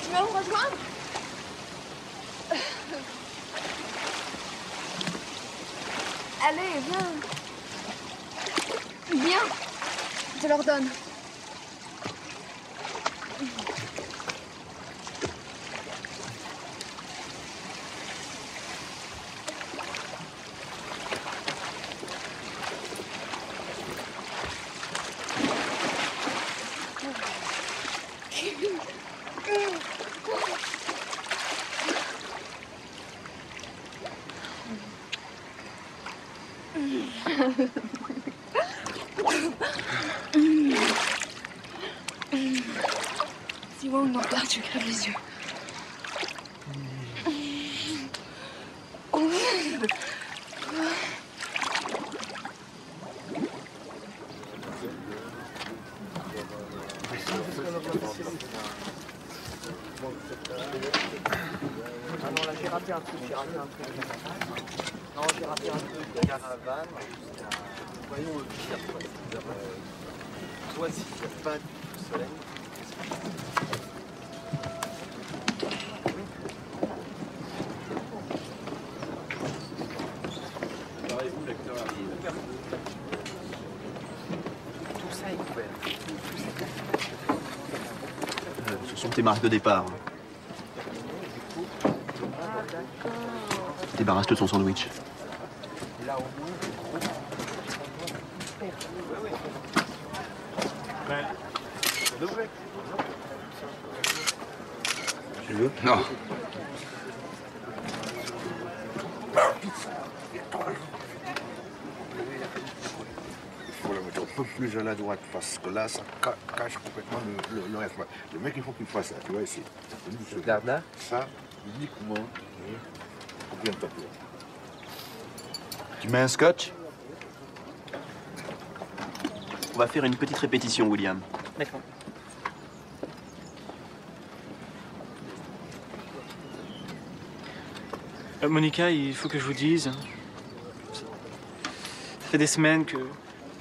Tu vas me rejoindre? Allez, viens. Viens. Je leur donne. Si Wang m'en parle, tu crèves les yeux. Ah non, là j'ai raté un truc, Non, j'ai raté un truc de caravane. Voyons le pire, quoi. Toi, si tu n'as pas du soleil. Tout ça est couvert. Ce sont tes marques de départ. Débarrasse-te de son sandwich. Là, au moins, Ça devrait. Tu veux? Non. plus à la droite, parce que là, ça cache complètement le reste. Le mec, il faut qu'il fasse ça, tu vois, ici. Regarde là. Ça, uniquement, pour bien taper. Tu mets un scotch? On va faire une petite répétition, William. D'accord. Monica, il faut que je vous dise. Ça fait des semaines que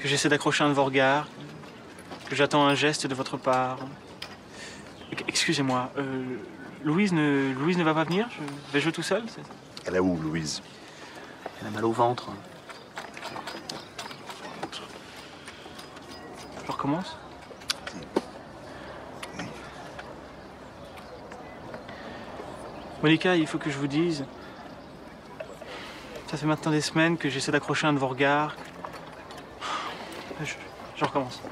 j'essaie d'accrocher un de vos regards, que j'attends un geste de votre part. Excusez-moi, Louise ne va pas venir? Je vais jouer tout seul? Elle est où, Louise? Elle a mal au ventre. Je recommence? Monica, il faut que je vous dise. Ça fait maintenant des semaines que j'essaie d'accrocher un de vos regards. Je recommence.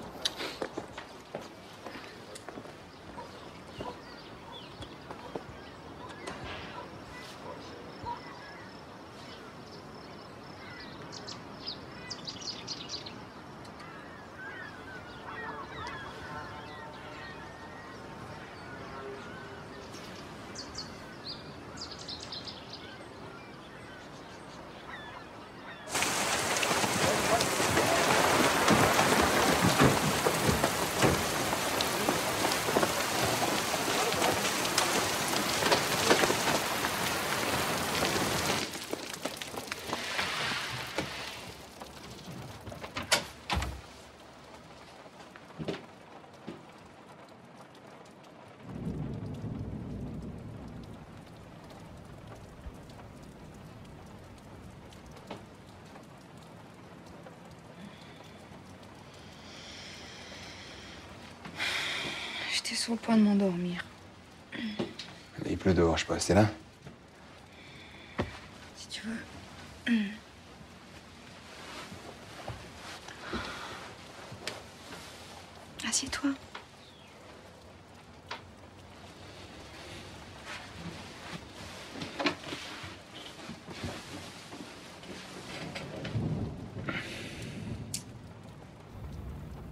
J'étais sur le point de m'endormir. Il pleut dehors, je peux rester là? Si tu veux. Assieds-toi.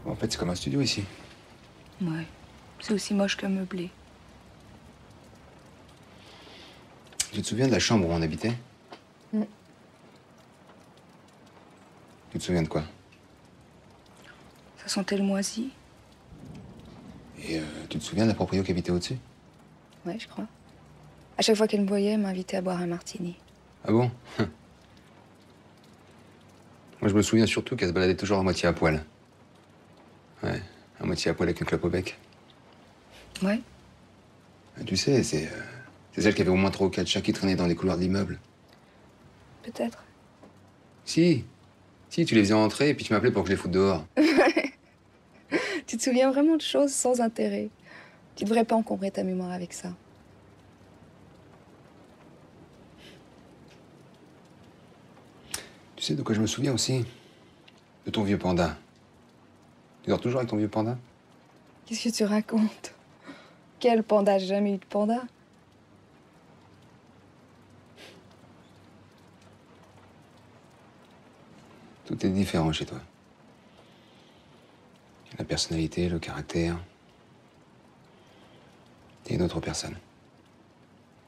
En fait, c'est comme un studio ici. Ouais. C'est aussi moche qu'un meublé. Tu te souviens de la chambre où on habitait? Mm. Tu te souviens de quoi? Ça sentait le moisi. Et tu te souviens de la proprio qui habitait au-dessus? Ouais, je crois. À chaque fois qu'elle me voyait, elle m'invitait à boire un martini. Ah bon? Moi, je me souviens surtout qu'elle se baladait toujours à moitié à poil. Ouais, à moitié à poil avec une clope au bec. Ouais. Tu sais, c'est celle qui avait au moins 3 ou 4 chats qui traînaient dans les couloirs de l'immeuble. Peut-être. Si, tu les faisais entrer et puis tu m'appelais pour que je les foute dehors. Tu te souviens vraiment de choses sans intérêt. Tu devrais pas encombrer ta mémoire avec ça. Tu sais de quoi je me souviens aussi? De ton vieux panda. Tu dors toujours avec ton vieux panda? Qu'est-ce que tu racontes? Quel panda? J'ai jamais eu de panda. Tout est différent chez toi. La personnalité, le caractère. T'es une autre personne.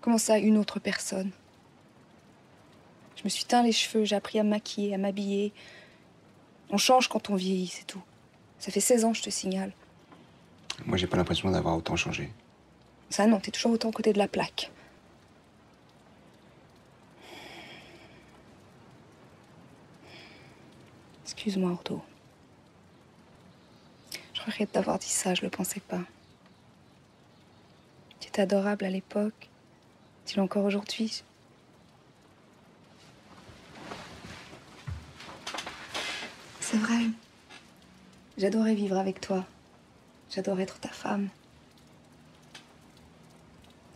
Comment ça, une autre personne? Je me suis teint les cheveux, j'ai appris à me maquiller, à m'habiller. On change quand on vieillit, c'est tout. Ça fait 16 ans, je te signale. Moi, j'ai pas l'impression d'avoir autant changé. Ça, non, t'es toujours autant côté de la plaque. Excuse-moi, Ordo. Je regrette d'avoir dit ça, je le pensais pas. Tu étais adorable à l'époque. Tu l'es encore aujourd'hui. C'est vrai. J'adorais vivre avec toi. J'adorais être ta femme.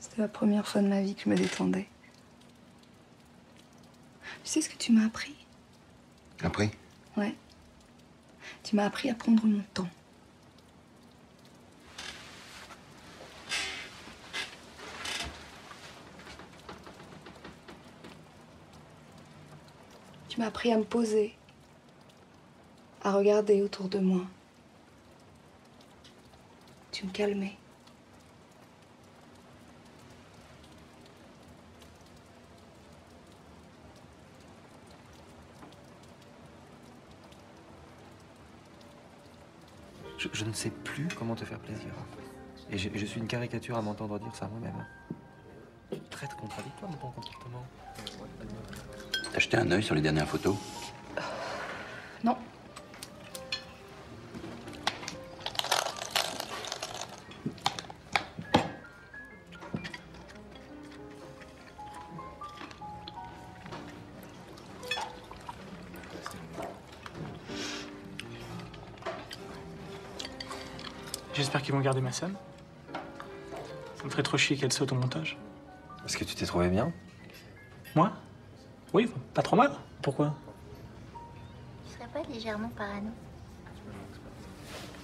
C'était la première fois de ma vie que je me détendais. Tu sais ce que tu m'as appris? Appris? Ouais. Tu m'as appris à prendre mon temps. Tu m'as appris à me poser, à regarder autour de moi. Tu me calmais. Je ne sais plus comment te faire plaisir. Et je suis une caricature à m'entendre dire ça moi-même. Tu traites contradictoire de ton comportement. T'as jeté un œil sur les dernières photos? Non. J'espère qu'ils vont garder ma scène. Ça me ferait trop chier qu'elle saute au montage. Est-ce que tu t'es trouvé bien? Moi? Oui, pas trop mal. Pourquoi? Tu serais pas légèrement parano?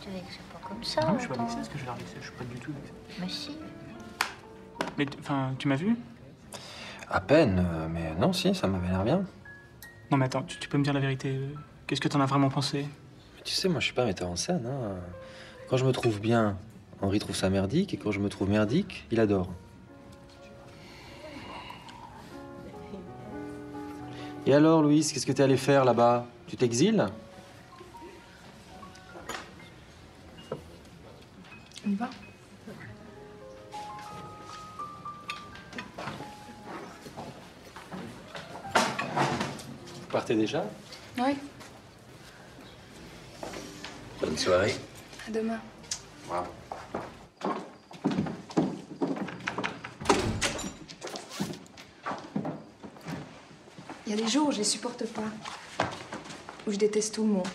Tu veux que c'est pas comme ça? Non, je suis pas autant. vexé, est-ce que je vais la vexer? Je suis pas du tout vexé. Mais si. Mais, enfin, tu m'as vu? À peine, mais non, si, ça m'avait l'air bien. Non, mais attends, tu peux me dire la vérité? Qu'est-ce que t'en as vraiment pensé? Mais tu sais, moi, je suis pas metteur en scène, hein. Quand je me trouve bien, Henri trouve ça merdique, et quand je me trouve merdique, il adore. Et alors, Louise, qu'est-ce que t'es allé faire là-bas? Tu t'exiles? On y va? Vous partez déjà? Oui, Bonne soirée. à demain. Bravo. Il y a des jours où je les supporte pas. Où je déteste tout le monde.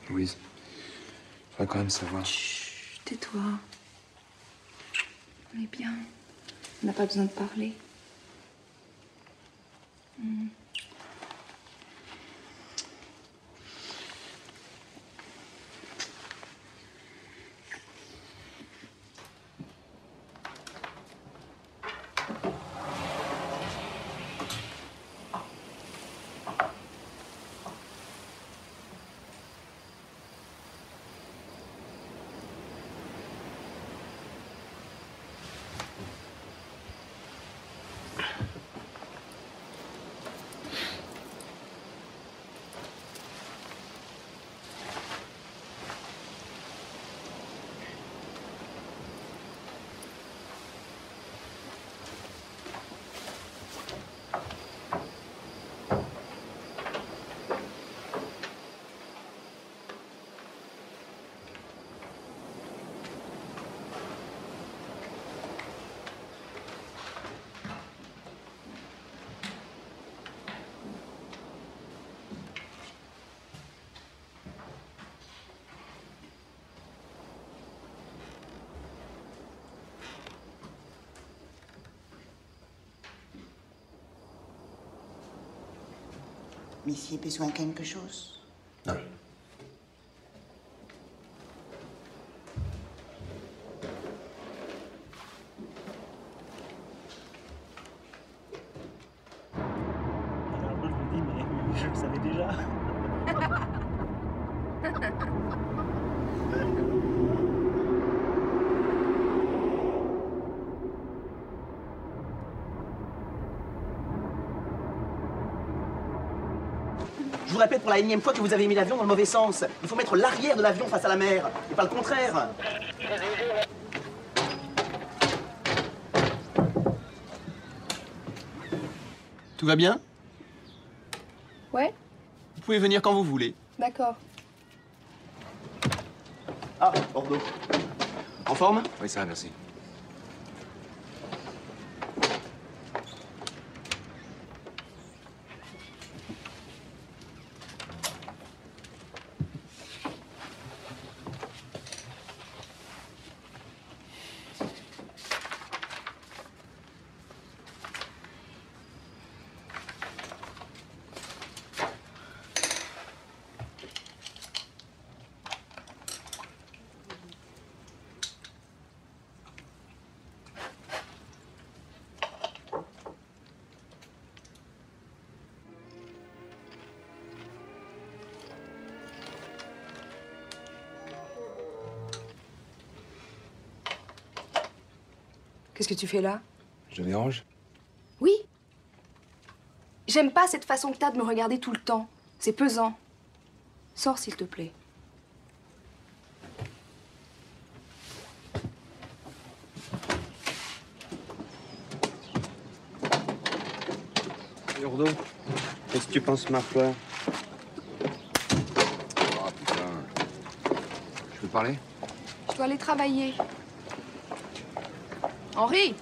Louise, faudrait quand même savoir. Chut, tais-toi. On est bien. On n'a pas besoin de parler. Monsieur a besoin de quelque chose? Non. Alors moi, je me dis, mais je le savais déjà. Je vous répète pour la énième fois que vous avez mis l'avion dans le mauvais sens. Il faut mettre l'arrière de l'avion face à la mer, et pas le contraire. Tout va bien? Ouais, Vous pouvez venir quand vous voulez. d'accord. Ah, Bordeaux. En forme? Oui, ça va, merci. Qu'est-ce que tu fais là? Je dérange? Oui. J'aime pas cette façon que t'as de me regarder tout le temps. C'est pesant. Sors, s'il te plaît. Urdo, qu'est-ce que tu penses, Marc-Fleur? Oh putain. Je peux parler? Je dois aller travailler. Henri!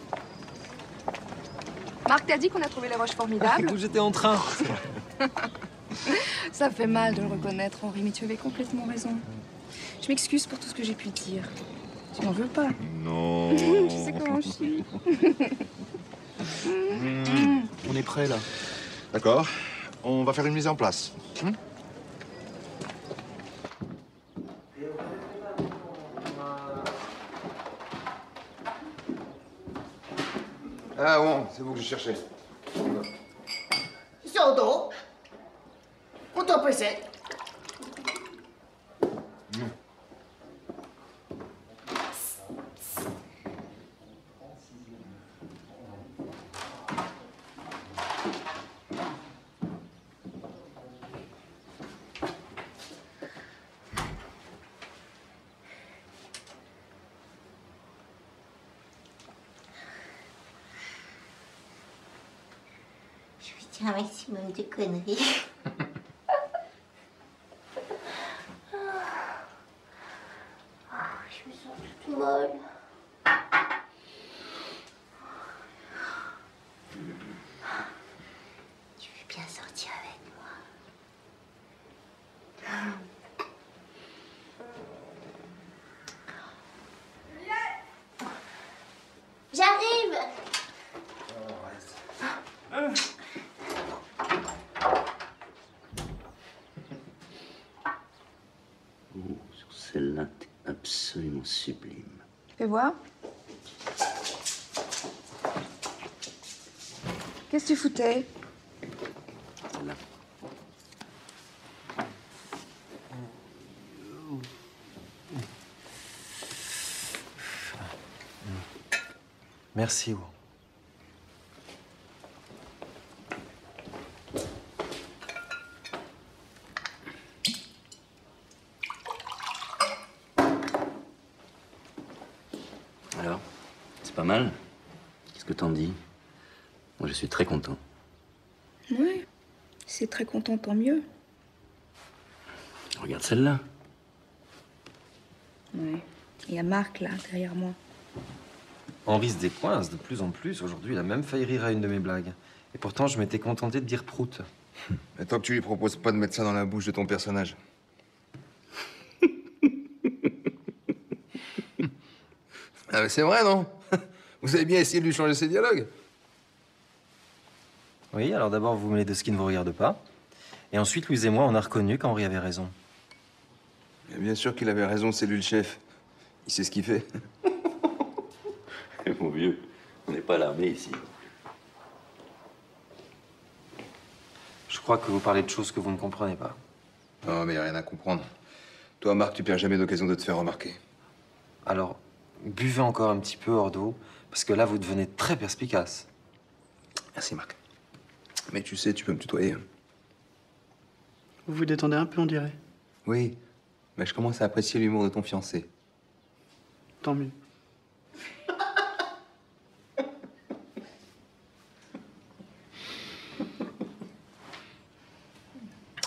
Marc t'a dit qu'on a trouvé les roches formidables. J'étais en train. Ça fait mal de le reconnaître, Henri, mais tu avais complètement raison. Je m'excuse pour tout ce que j'ai pu te dire. Tu m'en veux pas? Non. Tu sais comment je suis. On est prêt, là. D'accord. On va faire une mise en place. Ah bon, c'est vous que je cherchais. Sur le dos. Pour ton PC. Un maximum de conneries. Je me sens toute molle. Tu veux bien sortir avec moi? J'arrive. Celle-là, t'es absolument sublime. Fais voir. Qu'est-ce que tu foutais? Celle-là. Merci, Hugo. Alors, c'est pas mal? Qu'est-ce que t'en dis? Moi, je suis très content. Oui. Si c'est très content, tant mieux. Regarde celle-là. Ouais. Il y a Marc, là, derrière moi. Henri se décoince de plus en plus. Aujourd'hui, il a même failli rire à une de mes blagues. Et pourtant, je m'étais contenté de dire prout. Mais tant que tu lui proposes pas de mettre ça dans la bouche de ton personnage. Ah mais c'est vrai, non? Vous avez bien essayé de lui changer ses dialogues? Oui, alors d'abord, vous mêlez de ce qui ne vous regarde pas. Et ensuite, Louise et moi, on a reconnu qu'Henri avait raison. Mais bien sûr qu'il avait raison, c'est lui le chef. Il sait ce qu'il fait. Mon vieux, on n'est pas à l'armée ici. Je crois que vous parlez de choses que vous ne comprenez pas. Non, mais y a rien à comprendre. Toi, Marc, tu perds jamais d'occasion de te faire remarquer. Alors, buvez encore un petit peu hors d'eau, parce que là, vous devenez très perspicace. Merci, Marc. Mais tu sais, tu peux me tutoyer. Vous vous détendez un peu, on dirait. Oui, mais je commence à apprécier l'humour de ton fiancé. Tant mieux.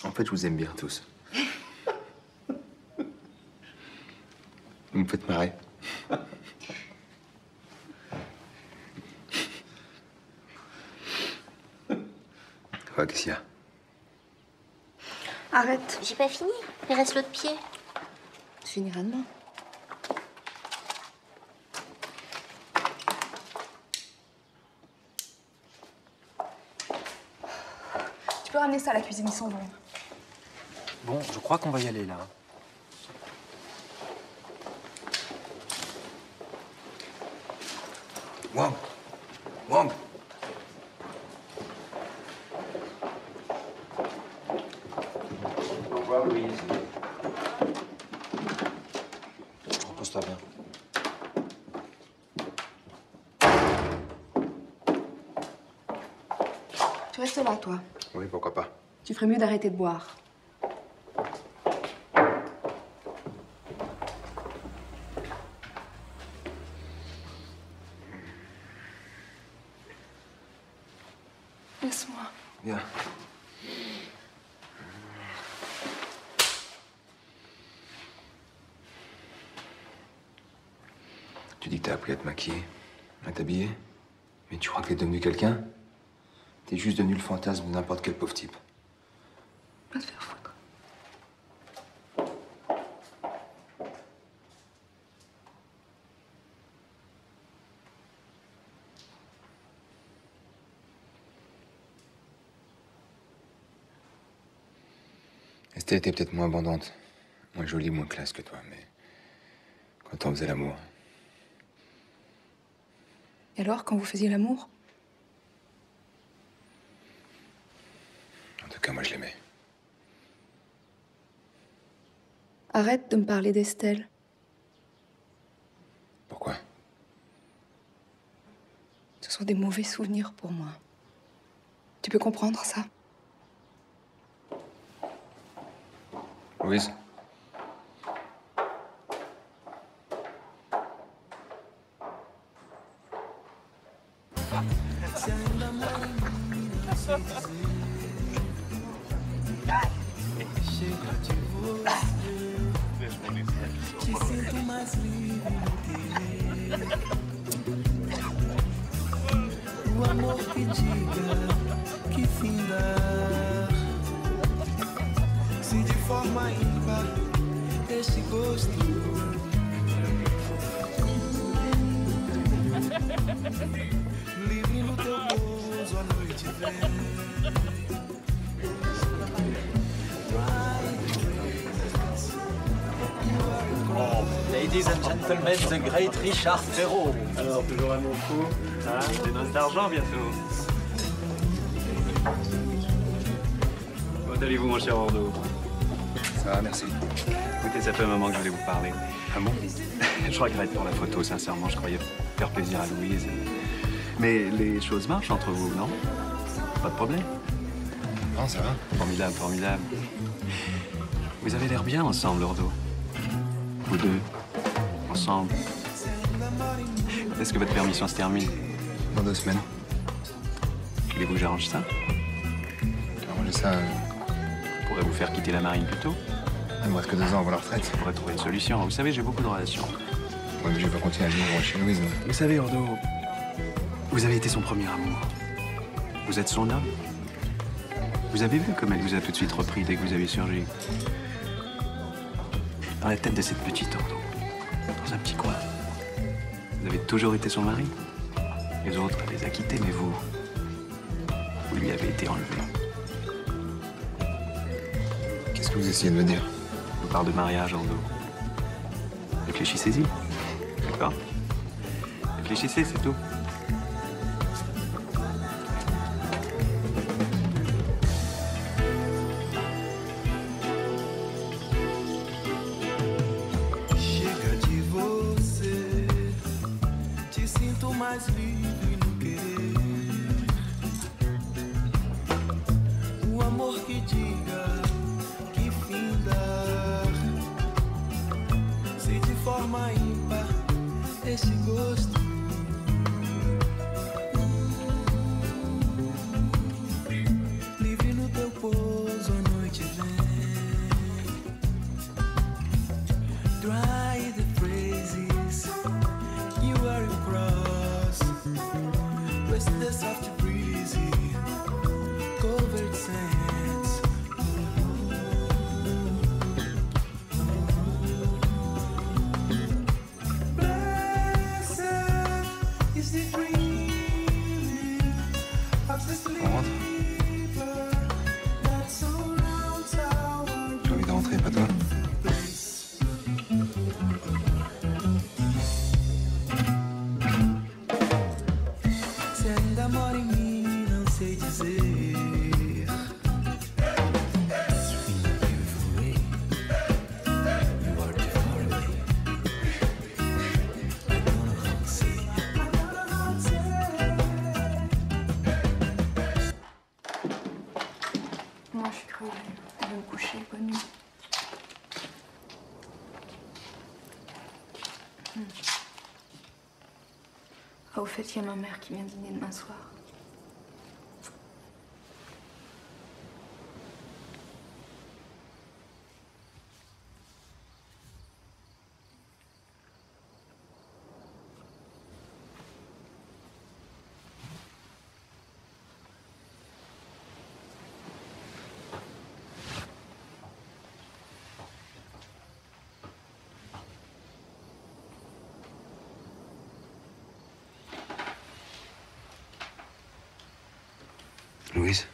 En fait, je vous aime bien tous. Vous me faites marrer. Ouais, qu'est-ce qu'il y a? Arrête. J'ai pas fini. Il reste l'autre pied. Tu finiras demain. Tu peux ramener ça à la cuisine, ils sont bons. Bon, je crois qu'on va y aller, là. Wang! Wang! Au revoir, Louise. Repose-toi bien. Tu restes là, toi. Oui, pourquoi pas. Tu ferais mieux d'arrêter de boire. Laisse-moi. Bien. Tu dis que t'as appris à te maquiller, à t'habiller. Mais tu crois que t'es devenu quelqu'un? T'es juste devenu le fantasme de n'importe quel pauvre type. Va te faire foutre. Estelle était peut-être moins abondante, moins jolie, moins classe que toi, mais quand on faisait l'amour, Et alors, quand vous faisiez l'amour? en tout cas, moi je l'aimais. Arrête de me parler d'Estelle. Pourquoi? Ce sont des mauvais souvenirs pour moi. Tu peux comprendre ça? Louise? Te sinto mais livre o amor que diga que findar. Se de forma ímpar este gosto livre no teu pouso a noite vem. Ladies and gentlemen, the great Richard Ferraud. Alors, toujours à mon coup, hein, des noces d'argent bientôt. Comment allez-vous, mon cher Ordo? Ça va, merci. Écoutez, ça fait un moment que je voulais vous parler. Ah bon? Je regrette pour la photo, sincèrement, je croyais faire plaisir à Louise. Mais les choses marchent entre vous, non? Pas de problème? Non, ça va. Formidable, formidable. Vous avez l'air bien ensemble, Ordo. Vous deux, ensemble. Est-ce que votre permission se termine? Dans 2 semaines. Voulez-vous que j'arrange ça? Arranger ça. Je pourrais vous faire quitter la marine plus tôt. Il me reste que 2 ans avant la retraite. Je pourrais trouver une solution. Vous savez, j'ai beaucoup de relations. Ouais, mais je vais pas continuer à vivre chez Louise. Vous savez, Ordo, vous avez été son premier amour. Vous êtes son homme. Vous avez vu comme elle vous a tout de suite repris dès que vous avez surgi. Dans la tête de cette petite Ordo, dans un petit coin. Vous avez toujours été son mari. Les autres, elle les a quittés, mais vous lui avez été enlevé. Qu'est-ce que vous essayez de me dire? Je vous parle de mariage, Ordo. Réfléchissez-y. D'accord? Réfléchissez, c'est tout. chega de você. Te sinto mais livre no querer. O amor que diga que findar. Se de forma ímpar esse gosto livre no teu pouso a noite vem. Dry the phrases you are across. With the soft breezy covered sands. Moi, je suis crevée. Je vais me coucher. Bonne nuit. Ah, au fait, il y a ma mère qui vient dîner demain soir. Louise?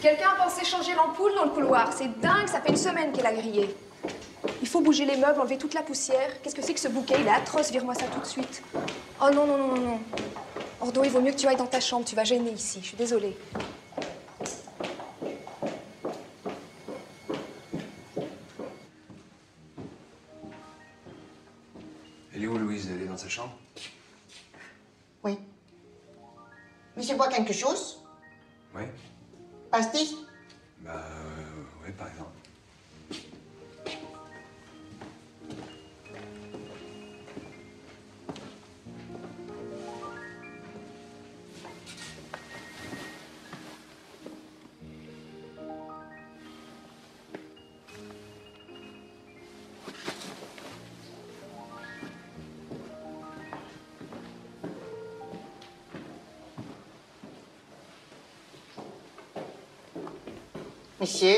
Quelqu'un a pensé changer l'ampoule dans le couloir. C'est dingue, ça fait une semaine qu'elle a grillé. Il faut bouger les meubles, enlever toute la poussière. Qu'est-ce que c'est que ce bouquet? Il est atroce, vire-moi ça tout de suite. Oh non, non, non, non, non. Ordo, il vaut mieux que tu ailles dans ta chambre, tu vas gêner ici, je suis désolée. Elle est où, Louise? Elle est dans sa chambre? Oui. Monsieur boit quelque chose? Oui. Pastis? Bah, oui, par exemple. Monsieur,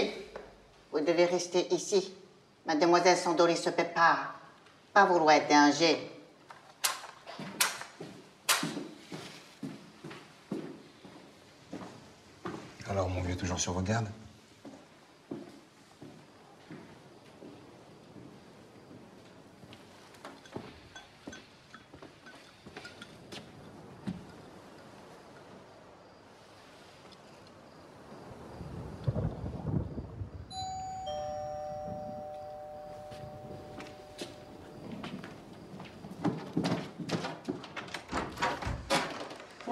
vous devez rester ici. Mademoiselle Sandori se prépare. Pas vouloir être danger. Alors, mon vieux, toujours sur vos gardes?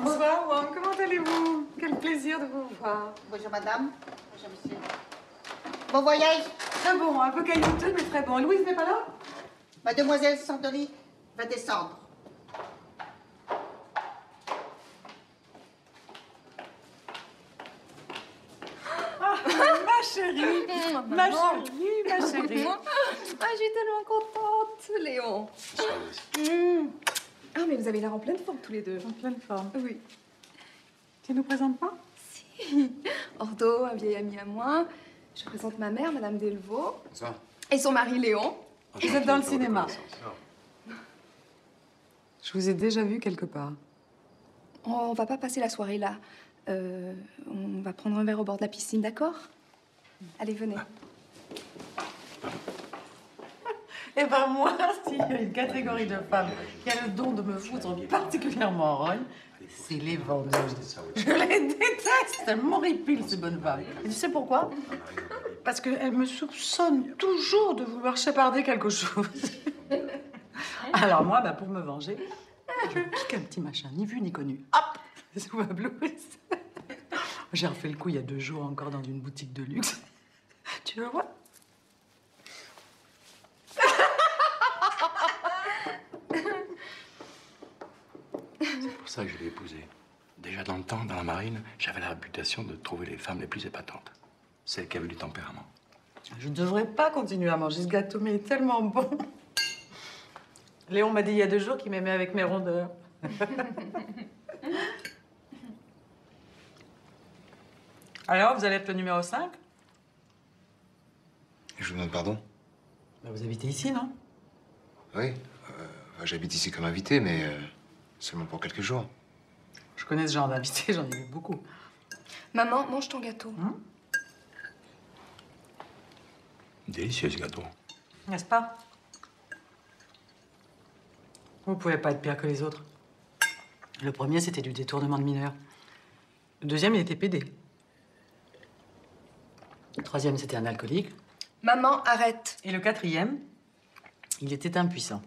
Bonsoir, Wang. Comment allez-vous? Quel plaisir de vous voir. Bonjour, madame. Bonjour, monsieur. Bon voyage. Très bon, un peu caillouteux, mais très bon. Louise n'est pas là? Mademoiselle Sandori va descendre. Ma chérie, ma chérie, ma chérie. Ah, je suis tellement contente, Léon. Ah, mais vous avez l'air en pleine forme tous les deux. En pleine forme. Oui. Tu nous présentes pas? Si. Ordo, un vieil ami à moi. Je présente ma mère, Madame Delvaux. Bonsoir. Et son mari, Léon. Vous êtes dans le cinéma. Je vous ai déjà vu quelque part. On va pas passer la soirée là. On va prendre un verre au bord de la piscine, d'accord? Allez, venez. Eh ben moi, s'il y a une catégorie de femmes qui a le don de me foutre particulièrement en rogne, c'est les vendeuses. Je les déteste, elles m'horripilent, ces bonnes femmes. Et tu sais pourquoi? Parce qu'elles me soupçonnent toujours de vouloir chaparder quelque chose. Alors moi, bah, pour me venger, je pique un petit machin, ni vu ni connu. Hop, sous ma blouse. J'ai refait le coup il y a 2 jours encore dans une boutique de luxe. Tu veux voir? C'est pour ça que je l'ai épousée. Déjà dans le temps, dans la marine, j'avais la réputation de trouver les femmes les plus épatantes. Celles qui avaient du tempérament. Je ne devrais pas continuer à manger ce gâteau, mais il est tellement bon. Léon m'a dit il y a 2 jours qu'il m'aimait avec mes rondeurs. Alors, vous allez être le numéro 5? Je vous demande pardon? Bah, vous habitez ici, non? Oui. J'habite ici comme invité, mais seulement pour quelques jours. Je connais ce genre d'invité, j'en ai vu beaucoup. Maman, mange ton gâteau. Délicieux ce gâteau. N'est-ce pas? Vous pouvez pas être pire que les autres. Le premier, c'était du détournement de mineurs. Le deuxième, il était pédé. Le troisième, c'était un alcoolique. Maman, arrête. Et le quatrième, Il était impuissant.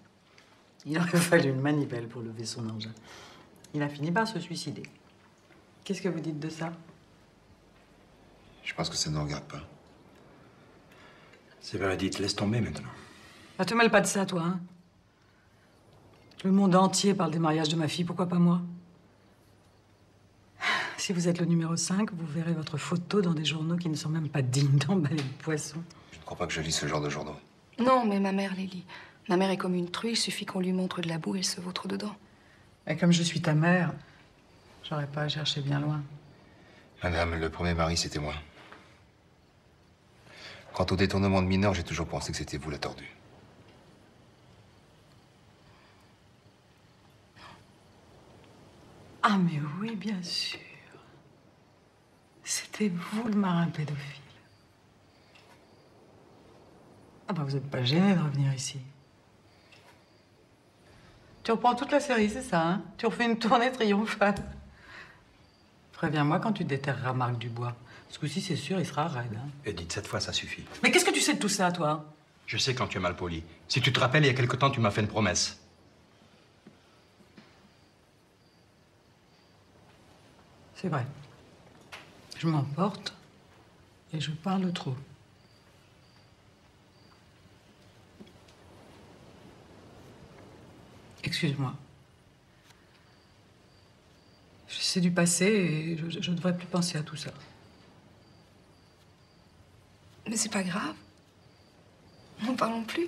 Il aurait fallu une manivelle pour lever son engin. Il a fini par se suicider. Qu'est-ce que vous dites de ça? Je pense que ça ne nous regarde pas. C'est Meredith, laisse tomber maintenant. Ah, te mêle pas de ça, toi, hein? Le monde entier parle des mariages de ma fille, pourquoi pas moi? Si vous êtes le numéro 5, vous verrez votre photo dans des journaux qui ne sont même pas dignes d'emballer le poisson. Je ne crois pas que je lis ce genre de journaux. Non, mais ma mère les lit. Ma mère est comme une truie, il suffit qu'on lui montre de la boue et elle se vautre dedans. Et comme je suis ta mère, j'aurais pas à chercher bien loin. Madame, le premier mari, c'était moi. Quant au détournement de mineurs, j'ai toujours pensé que c'était vous la tordue. Ah, mais oui, bien sûr. C'était vous le marin pédophile. Ah bah vous n'êtes pas gêné de revenir ici. Tu reprends toute la série, c'est ça, hein? Tu refais une tournée triomphale. Préviens-moi quand tu déterreras Marc Dubois. Ce coup-ci, c'est sûr, il sera raide. Hein? Edith, cette fois, ça suffit. Mais qu'est-ce que tu sais de tout ça, toi? Je sais quand tu es mal poli. Si tu te rappelles, il y a quelque temps, tu m'as fait une promesse. C'est vrai. Je m'emporte et je parle trop. Excuse-moi. C'est du passé et je ne devrais plus penser à tout ça. Mais c'est pas grave. N'en parlons plus.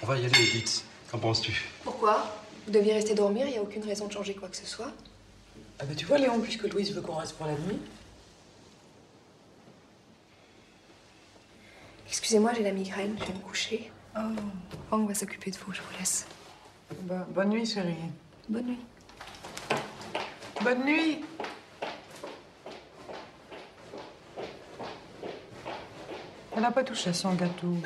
On va y aller, Edith. Qu'en penses-tu? Pourquoi? Vous deviez rester dormir, il n'y a aucune raison de changer quoi que ce soit. Ah bah tu vois, Léon, puisque Louise veut qu'on reste pour la nuit. Excusez-moi, j'ai la migraine, je vais me coucher. Oh. On va s'occuper de vous, je vous laisse. Bah, bonne nuit, chérie. Bonne nuit. Bonne nuit. Elle n'a pas touché à son gâteau.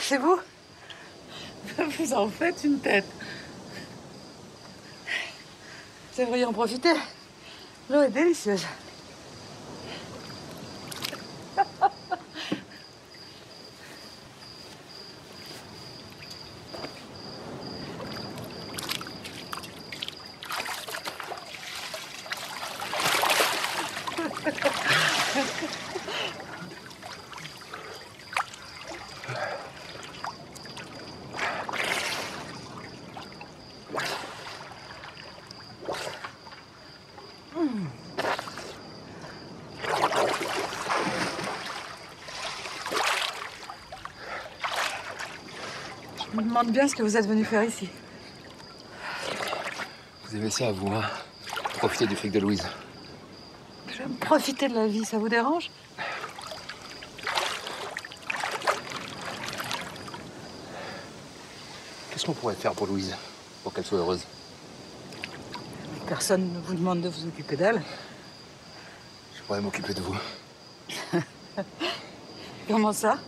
C'est vous? Vous en faites une tête. Vous devriez en profiter. L'eau est délicieuse. Je me demande bien ce que vous êtes venu faire ici. Vous avez ça à vous, hein? Profitez du fric de Louise. Je vais me profiter de la vie, ça vous dérange? Qu'est-ce qu'on pourrait faire pour Louise, pour qu'elle soit heureuse? Personne ne vous demande de vous occuper d'elle. Je pourrais m'occuper de vous. Comment ça?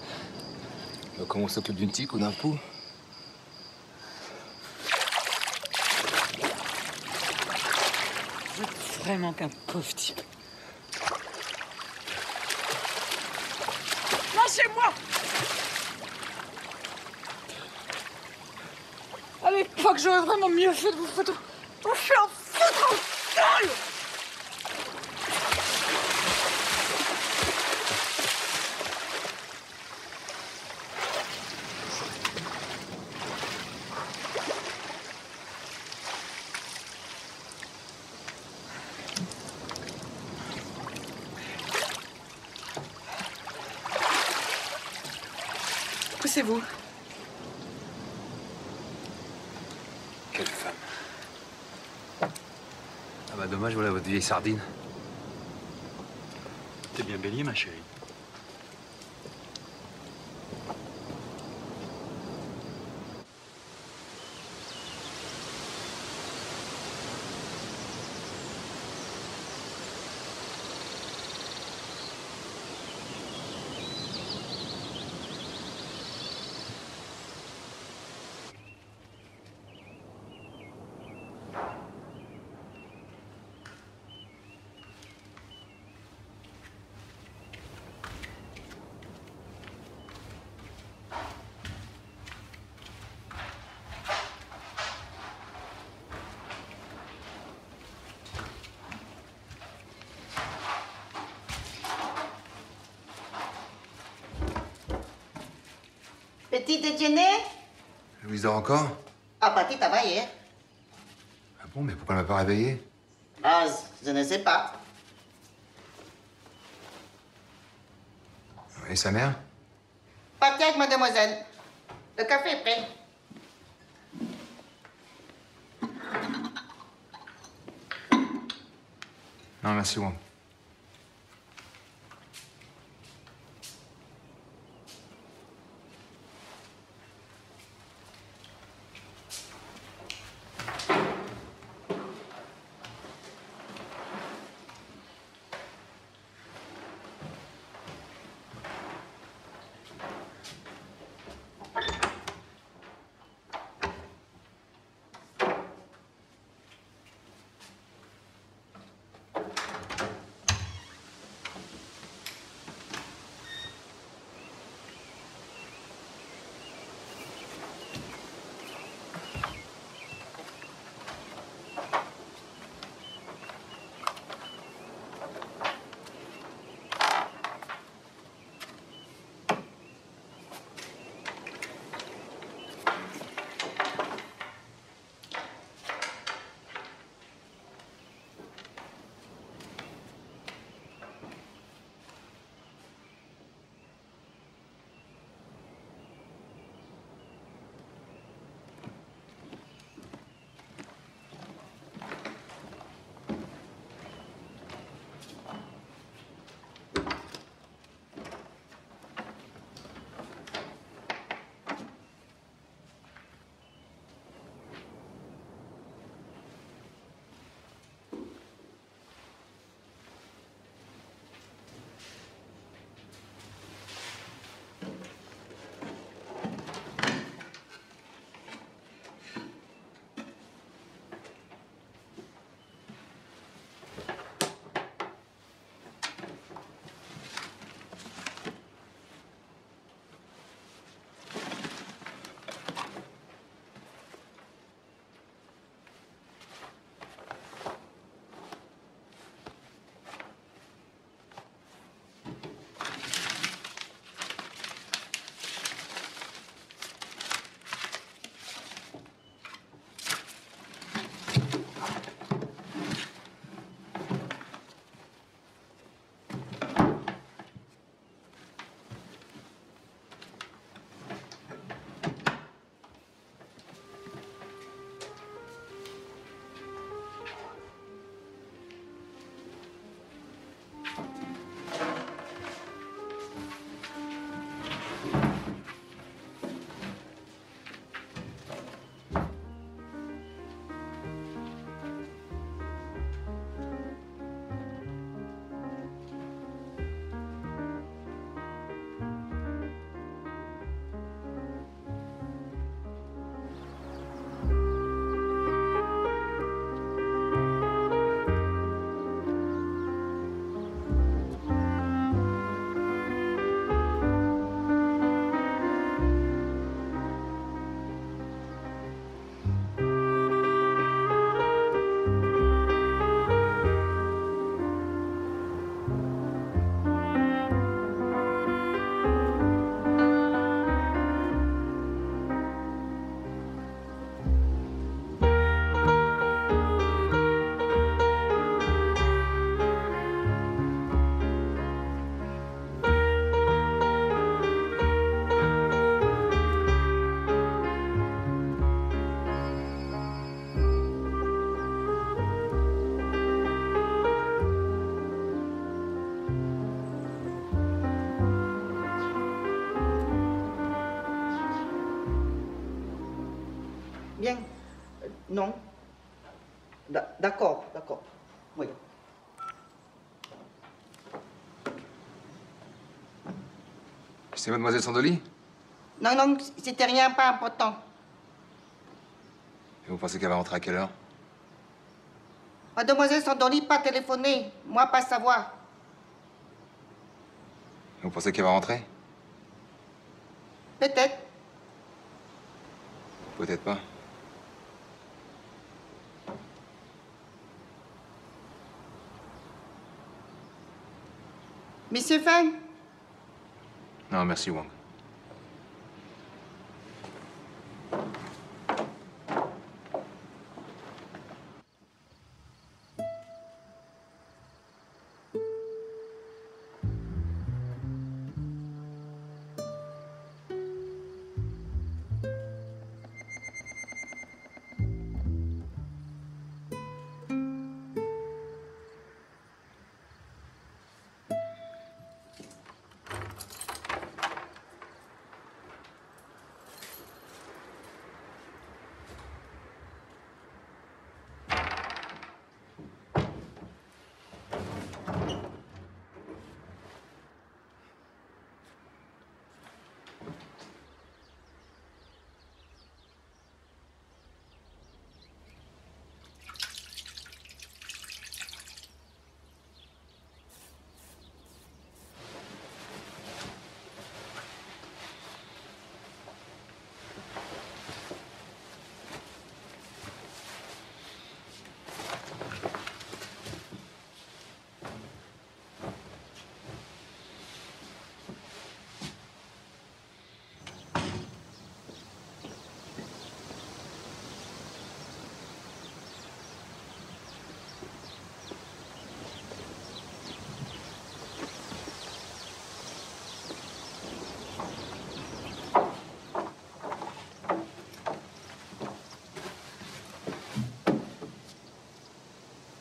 Comment on s'occupe d'une tique ou d'un pou? Vous êtes vraiment qu'un pauvre type. Lâchez-moi! Allez, une fois que j'aurais vraiment mieux fait de vous foutre en foutre en gueule! c'est vous. Quelle femme. Ah bah dommage, voilà votre vieille sardine. T'es bien bélier, ma chérie. Petit déjeuner? Louise dort encore? Ah, parti travailler. Ah bon, mais pourquoi elle m'a pas réveillé? Ah, je ne sais pas. Et sa mère? Parti avec mademoiselle. Le café est prêt. Non, merci, Wang. Non. D'accord, d'accord. Oui. C'est mademoiselle Sandoli? Non, non, c'était rien, pas important. Et vous pensez qu'elle va rentrer à quelle heure? Mademoiselle Sandoli, pas téléphoner. Moi, pas savoir. Vous pensez qu'elle va rentrer? Peut-être. Peut-être pas. Monsieur Feng? Non, merci, Wang.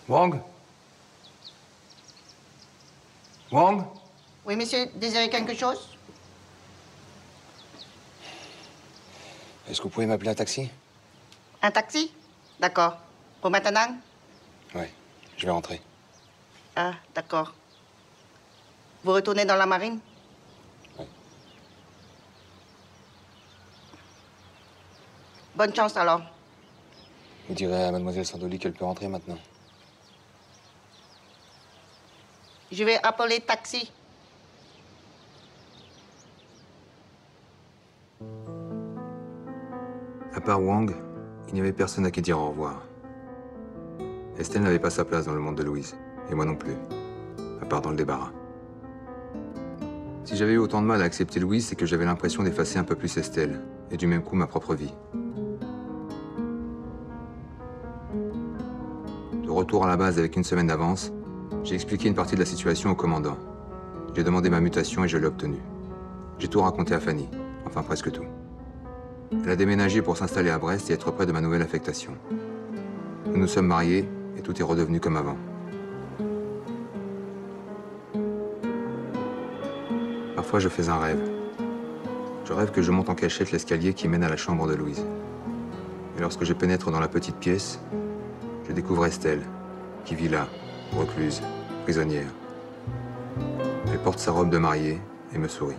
Wang? Wang? Oui, monsieur, désirez quelque chose? Est-ce que vous pouvez m'appeler un taxi? Un taxi? D'accord. Pour maintenant? Ouais, je vais rentrer. Ah, d'accord. Vous retournez dans la marine? Oui. Bonne chance alors. Vous direz à mademoiselle Sandoli qu'elle peut rentrer maintenant. Je vais appeler taxi. À part Wang, il n'y avait personne à qui dire au revoir. Estelle n'avait pas sa place dans le monde de Louise, et moi non plus, à part dans le débarras. Si j'avais eu autant de mal à accepter Louise, c'est que j'avais l'impression d'effacer un peu plus Estelle, et du même coup ma propre vie. De retour à la base avec une semaine d'avance, j'ai expliqué une partie de la situation au commandant. J'ai demandé ma mutation et je l'ai obtenue. J'ai tout raconté à Fanny, enfin presque tout. Elle a déménagé pour s'installer à Brest et être près de ma nouvelle affectation. Nous nous sommes mariés et tout est redevenu comme avant. Parfois, je fais un rêve. Je rêve que je monte en cachette l'escalier qui mène à la chambre de Louise. Et lorsque je pénètre dans la petite pièce, je découvre Estelle, qui vit là, recluse, prisonnière. Elle porte sa robe de mariée et me sourit.